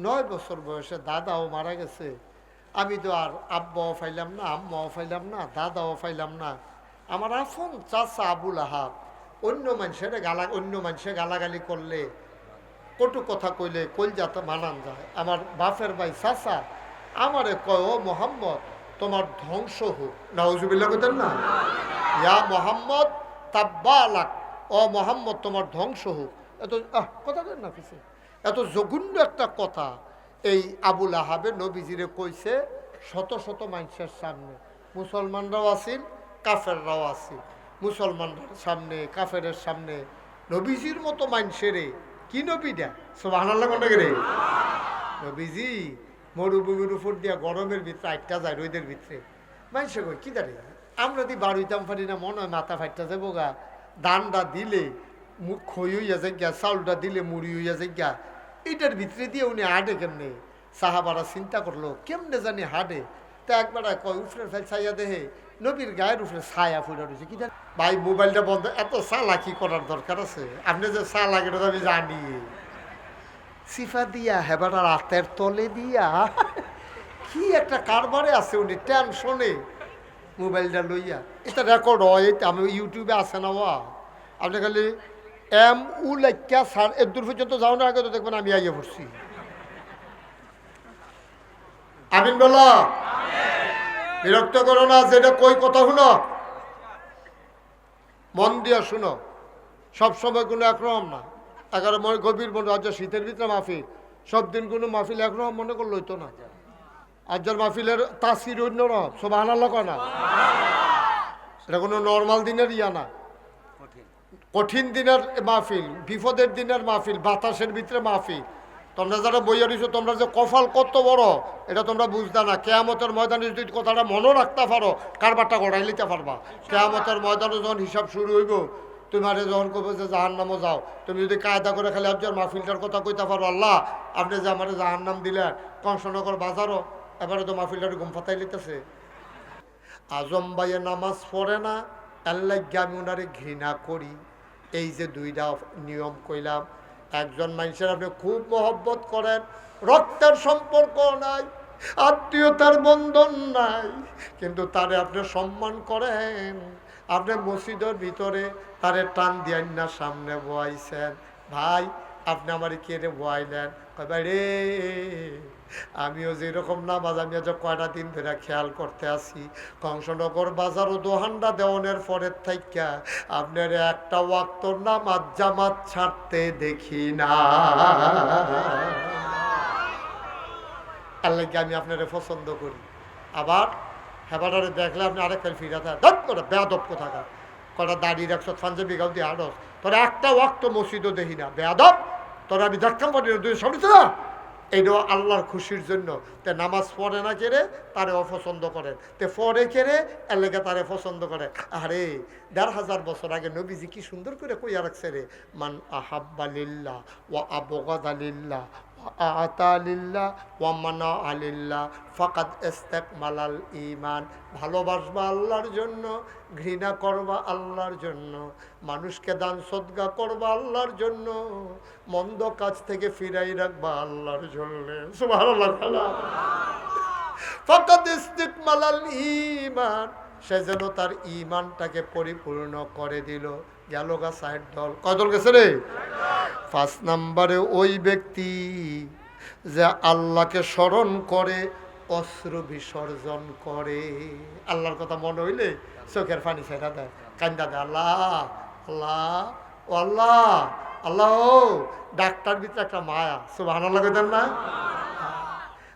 9 বছর বয়সে দাদাও মারা গেছে, আমি তো আর আব্বাও পাইলাম না, আম্মাও পাইলাম না, দাদাও পাইলাম না। আমার আফন চাচা আবুল আহাব অন্য মানুষে গালাগালি করলে, কটু কথা কইলে কলজাতে মানান যায়। আমার বাপের ভাই চাচা আমারে কয় ও মোহাম্মদ তোমার ধ্বংস হোক। নাউজুবিল্লাহ কইতেন না? ইয়া মোহাম্মদ তাব্বা আলাক, ও মোহাম্মদ তোমার ধ্বংস হোক। এত কথা কেন না কিছু, এত জঘন্য একটা কথা এই আবুল আহাবে নবীজিরে কইছে শত শত মানুষের সামনে। মুসলমানরাও আসিল, কাফেররাও আসিল। মুসলমানদের সামনে, কাফেরের সামনে নবীজির মতো মানুষেরে, কি নবীটা সুবহানাল্লাহ কোনটা রে? নবীজি মরুভূমির উপর দিয়া গরমের ভিতরে আটটা যায়, রোদের ভিতরে মানুষে কই কি দাঁড়িয়ে, আমরা দি বার হইতাম পারি না, মনে হয় মাথা ফাটটা যাবো গা, ধানটা দিলে মুখ খই হইয়া যায় গা, চাউলটা দিলে মুড়ি হইয়া যায় গা, এইটার ভিতরে দিয়ে উনি হাঁটে কেমনে? সাহাবারা চিন্তা করলো কেমনে জানি হাঁটে। তা একবার কয় উফরের ফেল ছাইয়া দেহে নবীর গায়ের উপরে ছায়া ফুটে রয়েছে। কি ভাই মোবাইলটা বন্ধ, এত চালাকি করার দরকার আছে? আপনি যে চালাকি আমি জানি, সিফা দিয়া হেবার রাতের তলে দিয়া কি একটা কারবারে আছে উনি, টেনশনে মোবাইলটা লইয়া। এটা রেকর্ড হয়, আমি ইউটিউবে আছে না ওয়া, আপনি খালি MU লেখা স্যার এর দূর পর্যন্ত যাও না, আগে তো দেখবেন আমি আইয়া পড়ছি। আমিন বলো, বিরক্ত করো না, যেটা কই কথা শুনো, মন দিয়া শুনো। সবসময় কোনো একরকম না, 11 মনে গভীর মনে, আজ শীতের ভিতরে মাহফিল, সব দিন কোনো মাহফিল একরকম মনে করলে হইতো না। আজকের মাহফিলের তাসির অন্যরকম, সুবহানাল্লাহ কয় না? এটা কোনো নর্মাল দিনের ইয়া না, কঠিন দিনের মাহফিল, বিপদের দিনের মাহফিল, বাতাসের ভিতরে মাহফিল। তোমরা যারা বইয়া দিছো, তোমরা যে কপাল কত বড় এটা তোমরা বুঝতে না। কেয়ামতের ময়দানে যদি কথাটা মনে রাখতে পারো, কারবারটা গড়াই নিতে পারবা। কেয়ামতের ময়দানে যখন হিসাব শুরু হইব, তোমার যখন কবে যে জাহান্নামও যাও, তুমি যদি কায়দা করে খালি আজকের মাহফিলটার কথা কইতে পারো, আল্লাহ আপনি যে আমার জাহান্নাম দিলেন কংসনগর বাজারও, এবারে তো মাহফিলটার ঘুম ফাতাই লিতেছে। আজম ভাইয়ে নামাজ পড়ে না, আল্লাহ আমি ওনারে ঘৃণা করি। এই যে 2টা নিয়ম কইলাম, একজন মানুষের আপনি খুব মহব্বত করেন, রক্তের সম্পর্ক নাই, আত্মীয়তার বন্ধন নাই, কিন্তু তারে আপনি সম্মান করেন, আপনি মসজিদের ভিতরে তারে টান দিয়েন না, সামনে বয়াইছেন, ভাই আপনি আমার কে রে বয়াইলেন, ভাই রে আমিও যেরকম নামাজ আমি আজ কয়টা দিন ধরে খেয়াল করতে আসি, কংসনগর বাজার ও দোহান্ডা দেওয়ানের পরের থাইকা আপনার একটা ওয়াক্তর নামাজ জামাত ছাড়তে দেখি না। আল্লাহকে আমি আপনারে পছন্দ করি। আবার হেবারে দেখলে আপনি আরেক ফিরা থাকে বেয়াদব কোথাকা, কটা দাঁড়িয়ে রাখছ, পাঞ্জাবি গাও দিয়ে আড়স, তোরা একটা ওয়াক্ত মসজিদও দেখি না, বেয়াদব তোরা আমি দেখতাম পারি না, তুই সামনে না এইটাও আল্লাহর খুশির জন্য। তে নামাজ পড়ে না কেড়ে তারে অপছন্দ করেন, তে পড়ে কেড়ে এলাকা তারে পছন্দ করে। আরে ১,৫০০ বছর আগে নবীজি কি সুন্দর করে কইয়া রাখছে রে, মান আহাব্বা লিল্লাহ ওয়া আবগাদা লিল্লাহ আতালিল্লাহ ওয়া মানা আলিল্লাহ ফাকাদ ইস্তাকমালাল ঈমান। ভালোবাসবা আল্লাহর জন্য, ঘৃণা করবা আল্লাহর জন্য, মানুষকে দান সদকা করবা আল্লাহর জন্য, মন্দ কাজ থেকে ফিরাই রাখবা আল্লাহর জন্য। সুবহানাল্লাহ। ফাকাদ ইস্তাকমালাল ঈমান, সে যেন তার ঈমানটাকে পরিপূর্ণ করে দিল। গেল গা ৬০ দল। কয় দল গেছে রে? ৫ নম্বরে ওই ব্যক্তি যে আল্লাহকে স্মরণ করে অশ্রু বিসর্জন করে। আল্লাহর কথা মনে হইলে চোখের পানি ছেড়া দেয়, কান্দা দেয়, আল্লাহ আল্লাহ ও আল্লাহ আল্লাহ। ও ডাক্তার ভিতরে একটা মায়া, সুবহানাল্লাহ কইতেন না?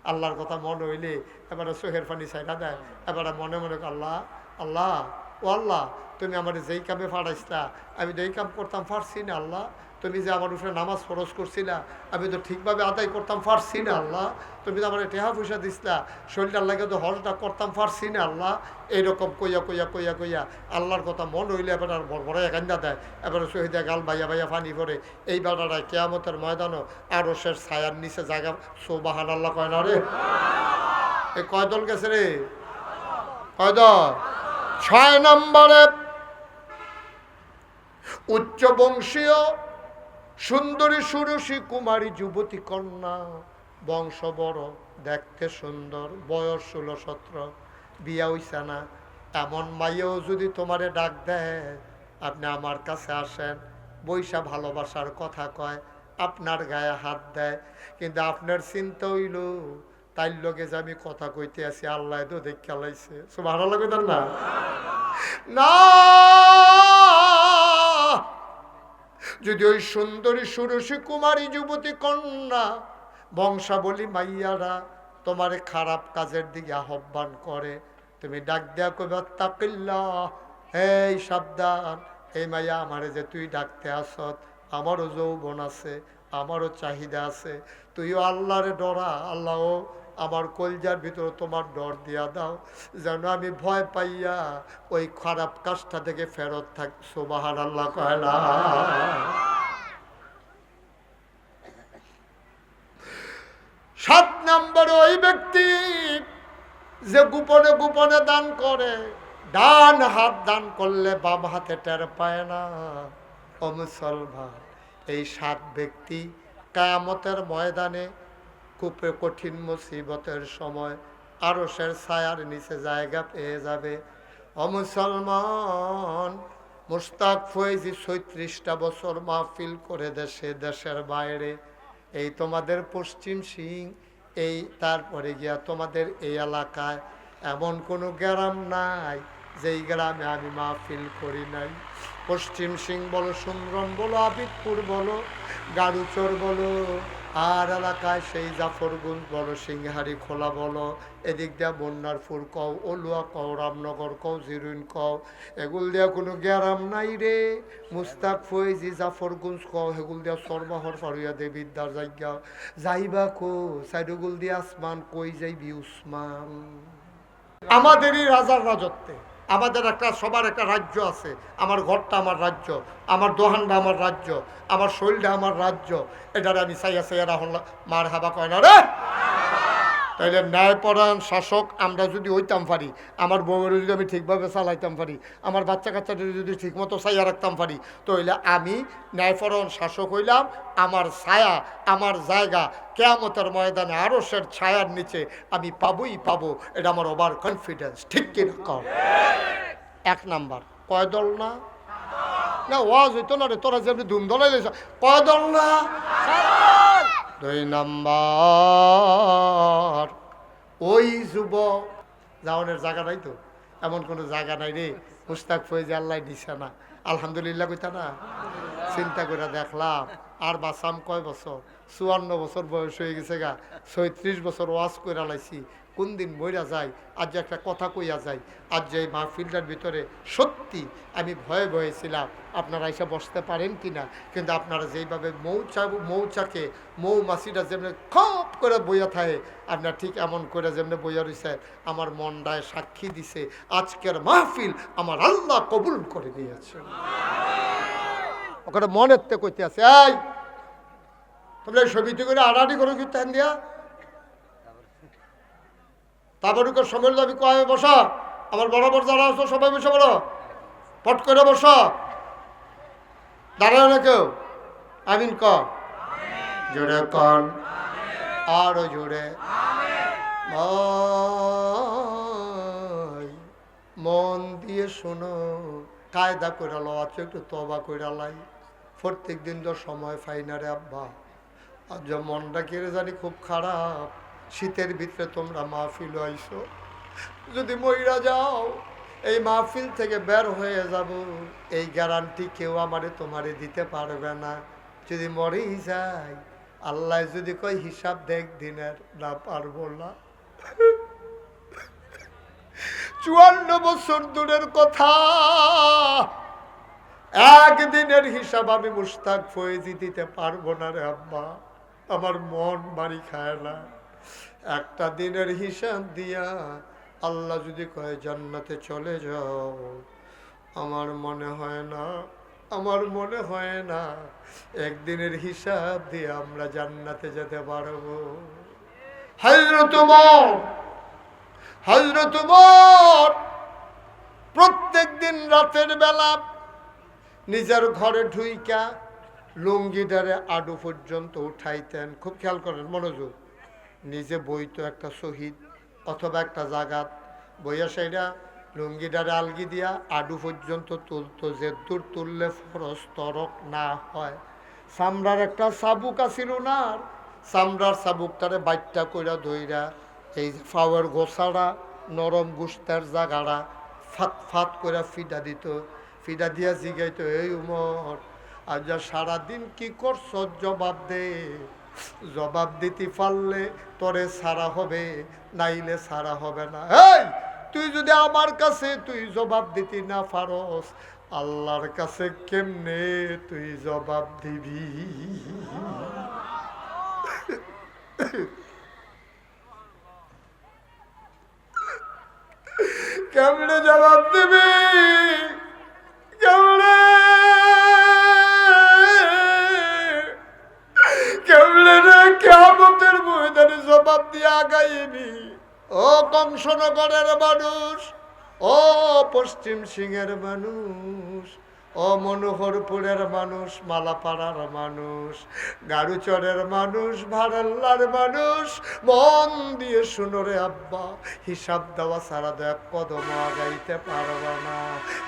আল্লাহর কথা মনে হইলে এবারে চোখের পানি ছেড়া দেয়, এবারে মনে মনে আল্লাহ আল্লাহ ও আল্লাহ, তুমি আমার যেই কামে ফাড়াইছিলা আমি তো এই কাম করতাম পারছি না আল্লাহ। তুমি যে আমার উপরে নামাজ ফরজ করছিলা আমি তো ঠিকভাবে আদায় করতাম পারছি না আল্লাহ। তুমি তো আমার টেহা পয়সা দিছিলা, শরীরটার লাগে তো হজটা করতাম পারছি না আল্লাহ। এইরকম কইয়া কইয়া কইয়া কইয়া আল্লাহর কথা মন হইলে এবার আর বড় কান্দা দেয়, এবারে শহীদা গাল বাইয়া বাইয়া পানি করে। এই বেড়াটায় কেয়ামতের ময়দানও আরো শেষ ছায়ার নিচে জায়গা। সুবহানাল্লাহ কয় না রে? এই কয় দল গেছে রে? কয় দল? ৬ নম্বরে উচ্চ বংশীয় সুন্দরী সুরসী কুমারী যুবতী কন্যা, বংশ বড়, দেখতে সুন্দর, বয়স ১৬-১৭, বিয়া হইছে না, এমন মাইয়াও যদি তোমারে ডাক দেয় আপনি আমার কাছে আসেন, বৈশা ভালোবাসার কথা কয়, আপনার গায়ে হাত দেয়, কিন্তু আপনার চিন্তা হইল তাই লগে যে আমি কথা কইতে আছি আল্লাহ তো দেখে লাইছে। সুবহানাল্লাহ কইতেন না? না, যদি ওই সুন্দরী সুরসী কুমারী যুবতী কন্যা বংশাবলী মাইয়ারা তোমার খারাপ কাজের দিকে আহ্বান করে, তুমি ডাক দেয়া কইবা তাকিল্লাহ, এই সাবধান, এই মাইয়া আমারে যে তুই ডাকতে আসত, আমারও যৌবন আছে, আমারও চাহিদা আছে, তুইও আল্লাহরে ডরা, আল্লাহ আমার কলজার ভিতরে তোমার ডর দিয়া দাও যেন আমি ভয় পাইয়া ওই খারাপ কাজটা থেকে ফেরত থাক। সুবহানাল্লাহ কয় না? ৭ নম্বরে ওই ব্যক্তি যে গোপনে গোপনে দান করে, ডান হাত দান করলে বাম হাতে টের পায় না। ও মুসলমান, এই ৭ ব্যক্তি কিয়ামতের ময়দানে খুব কঠিন মুসিবতের সময় আরশের ছায়ার নিচে জায়গা পেয়ে যাবে। ও মুসলমান, মুশতাক ফয়েজি ৩৬টা বছর মাহফিল করে দেশে দেশের বাইরে। এই তোমাদের পশ্চিম সিং, এই তারপরে গিয়া তোমাদের এই এলাকায় এমন কোনো গ্রাম নাই যেই গ্রামে আমি মাহফিল করি নাই। পশ্চিম সিং বলো, সুন্দরম বলো, আবিদপুর বলো, গাড়ুচর বলো, আর এলাকায় সেই জাফরগঞ্জ বলো, সিংহারি খোলা বলো, এদিক দিয়া বন্যারপুর কও, অলুয়া কও, রামনগর কও, জিরুইন কও, এগুল দিয়া কোনো গ্যারাম নাই রে। মুস্তাক ফয়েজি জাফরগঞ্জ কও, হেগুল দিয়া সরবাহর ফারুয়া দেবিদ্দার জায়গা যাইবা কো, সাইডগুল দিয়া আসমান কই যাইবি উসমান। আমাদেরই রাজার রাজত্বে আমাদের একটা সবার একটা রাজ্য আছে। আমার ঘরটা আমার রাজ্য, আমার দোহানটা আমার রাজ্য, আমার শরীরটা আমার রাজ্য। এটারে আমি চাইয়া চাইয়া রাহুল মার হাবা কয় না রে। তাইলে ন্যায়পরায়ণ শাসক আমরা যদি হইতাম পারি, আমার বউয়ের যদি আমি ঠিকভাবে চালাইতাম পারি, আমার বাচ্চা কাচ্চাদের যদি ঠিকমতো চাইয়া রাখতাম পারি, তো হইলে আমি ন্যায়পরায়ণ শাসক হইলাম। আমার ছায়া, আমার জায়গা কিয়ামতের ময়দানে আরশের ছায়ার নিচে আমি পাবোই পাবো। এটা আমার ওভার কনফিডেন্স। ঠিক কিনা কও? ১ নাম্বার। কয় দল না? না ওয়াজ হইতো না রে, তোরা যেমনি ধুম দলাই লেছ। কয় দল না? ২ নাম্বার, ওই যুবক যাওয়ানের জায়গা নাই তো, এমন কোনো জায়গা নাই রে মুস্তাক ফয়েজি আল্লাহ দিছে না। আলহামদুলিল্লাহ কইতা না? চিন্তা করে দেখলাম আর বাঁচাম কয় বছর? ৫৪ বছর বয়স হয়ে গেছে গা, ৩৬ বছর ওয়াজ করে লাইছি, কোন দিন মইরা যায়। আজ যে একটা কথা কইয়া যায়, আজ যে এই মাহফিলটার ভিতরে সত্যি আমি ভয়ে ভয়ে ছিলাম আপনারা এসে বসতে পারেন কি না, কিন্তু আপনারা যেইভাবে মৌচাকে মৌমাছিটা যেমনি খপ করে বইয়া থাকে, আপনার ঠিক এমন করে যেমনি বইয়া রয়েছে, আমার মনটায় সাক্ষী দিছে আজকের মাহফিল আমার আল্লাহ কবুল করে নিয়েছে। ওখানে মনের তে কইতে আছে, এই তোমরা সমিতি করে আড়াআড়ি করে কিন্তু দিয়া তাবারুকের সময় আমি কয়ে বসা, আমার বরাবর যারা আছো সবাই বসে বলো, পট করে বসা, দাঁড়ায় না কেউ, আমিন কর, জোরে কর, আরো জোরে। মন দিয়ে শোনো, কায়দা করে লো আছে, একটু তবা করে লাই। প্রত্যেক দিন তো সময় পাই না রে আব্বা, আর যে মনটা কেড়ে জানি খুব খারাপ। শীতের ভিতরে তোমরা মাহফিল আইসো, যদি মইরা যাও এই মাহফিল থেকে বের হয়ে যাব, এই গ্যারান্টি কেউ আমারে তোমারে দিতে পারবে না। যদি মরেই যাই, আল্লাহ যদি কয় হিসাব দেখ দিনের, না পারবো না। 54 বছর দূরের কথা, একদিনের হিসাব আমি মুশতাক ফয়েজি দিতে পারবো না রে আব্বা, আমার মন বাড়ি খায় না। একটা দিনের হিসাব দিয়া আল্লাহ যদি কয় জান্নাতে চলে যাও, আমার মনে হয় না, আমার মনে হয় না একদিনের হিসাব দিয়ে আমরা জান্নাতে যেতে পারবো। হযরত ওমর প্রত্যেক দিন রাতের বেলা নিজের ঘরে ঢুইকা লুঙ্গিটারে আডু পর্যন্ত উঠাইতেন। খুব খেয়াল করেন, মনোযোগ। নিজে বইতো একটা শহীদ অথবা একটা জাগাত বইয়া, সেইটা লুঙ্গিটারে আলগি দিয়া আডু পর্যন্ত তুলতো, যে দূর তুললে ফরজ তরক না হয়। চামড়ার একটা চাবুক আছিল ওনার, চামড়ার চাবুকটারে বাইটটা কইরা ধইরা এই ফাওয়ার গোছাড়া নরম গুস্তার জাগাড়া ফাত ফাত করে ফিডা দিত। ফিডা দিয়া জিগাইতো, এই উমর আজ যা সারাদিন কি করছ জবাব দে, জবাব দিতে পারলে তোরে সারা হবে, নাইলে সারা হবে না। এই তুই যদি আমার কাছে তুই জবাব দিতে না পারস, আল্লাহর কাছে কেমনে তুই জবাব দিবি? কেমনে জবাব দিবি? কেমনে কেমনে রে কিয়ামতের ময়দানে জবাব দিয়ে আগাইবি? ও কংসনগরের মানুষ, ও পশ্চিম সিংহের মানুষ, ও মনোহরপুরের মানুষ, মালাপাড়ার মানুষ, গাড়ুচরের মানুষ, ভাড়াল্লার মানুষ, মন দিয়ে শুনো রে আব্বা, হিসাব দেওয়া ছাড়া তো এক কদম আগাইতে পারবা না।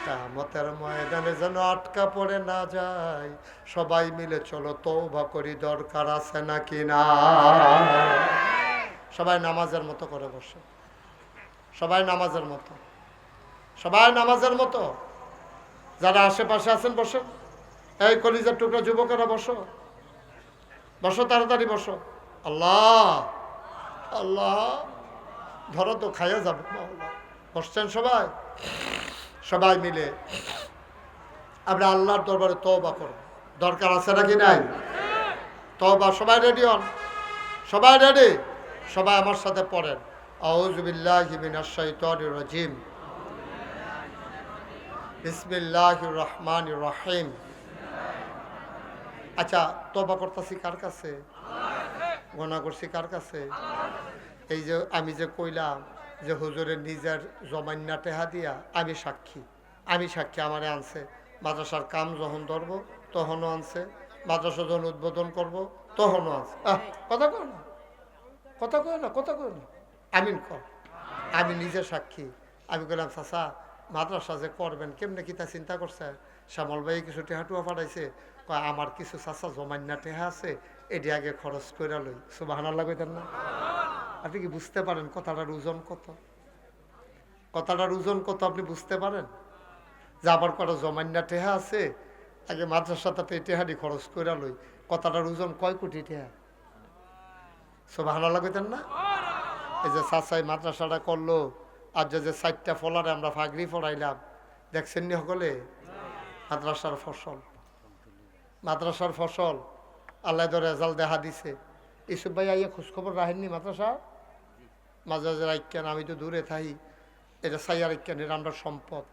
কিয়ামতের ময়দানে যেন আটকা পড়ে না যায়। সবাই মিলে চলো তওবা করি, দরকার আছে নাকি না? সবাই নামাজের মতো করে বসে, সবাই নামাজের মতো, সবাই নামাজের মতো। যারা আশেপাশে আছেন বসো, এই কলিজার টুকরা যুবকেরা বসো, বসো, তাড়াতাড়ি বসো। আল্লাহ আল্লাহ, ধরো তো, খাইয়া যাবে। বসছেন সবাই? সবাই মিলে আমরা আল্লাহর দরবারে তওবা করব, দরকার আছে নাকি নাই? তওবা। সবাই রেডি হন, সবাই রেডি, সবাই আমার সাথে পড়েন, আউযু বিল্লাহি মিনাশ শাইতানির রাজিম, বিসমিল্লাহির রহমানির রহিম। আচ্ছা, তওবা করতেছি কার কাছে? গুনাহ করছি কার কাছে? এই যে আমি যে কইলাম যে হুজুরের নিজের জমান্না টেহা দিয়া আমি সাক্ষী, আমি সাক্ষী। আমারে আনছে মাদ্রাসার কাম যখন ধরবো তখনও আনছে, মাদ্রাসা যখন উদ্বোধন করবো তখনও আনছে। কথা কয় না, কথা কয় না, কথা কয় না, আমিন কর। আমি নিজে সাক্ষী। আমি কইলাম, চাচা মাদ্রাসা যে করবেন কেমনে কি তা চিন্তা করছে? শ্যামল ভাই কিছু টেহাটুয়া পাঠাইছে, কয় আমার কিছু চাচা জমান্না টেহা আছে, এটি আগে খরচ করে লই। সুবহানাল্লাহ কইতেন না? আপনি কি বুঝতে পারেন কথাটার ওজন কত? কথাটার ওজন কত আপনি বুঝতে পারেন? যে আমার কটা জমান্না টেহা আছে, আগে মাদ্রাসাতে টেহাটি খরচ করে লই। কথাটার ওজন কয় কোটি টেহা? সুবহানাল্লাহ কইতেন না? এই যে চাচাই মাদ্রাসাটা করলো, আর যে 4টা ফলারে আমরা ফাগরি পড়াইলাম, দেখছেন নি সকলে? মাদ্রাসার ফসল, মাদ্রাসার ফসল। আল্লাহ তো রেজাল্ট দেখা দিছে। ইসুফ ভাই আইয়া খোঁজখবর রাখেননি মাদ্রাসা? মাঝে মাঝে রাখেন, আমি তো দূরে থাকি। এটা সাইয়ার রাখেন, এটা আমরা সম্পদ।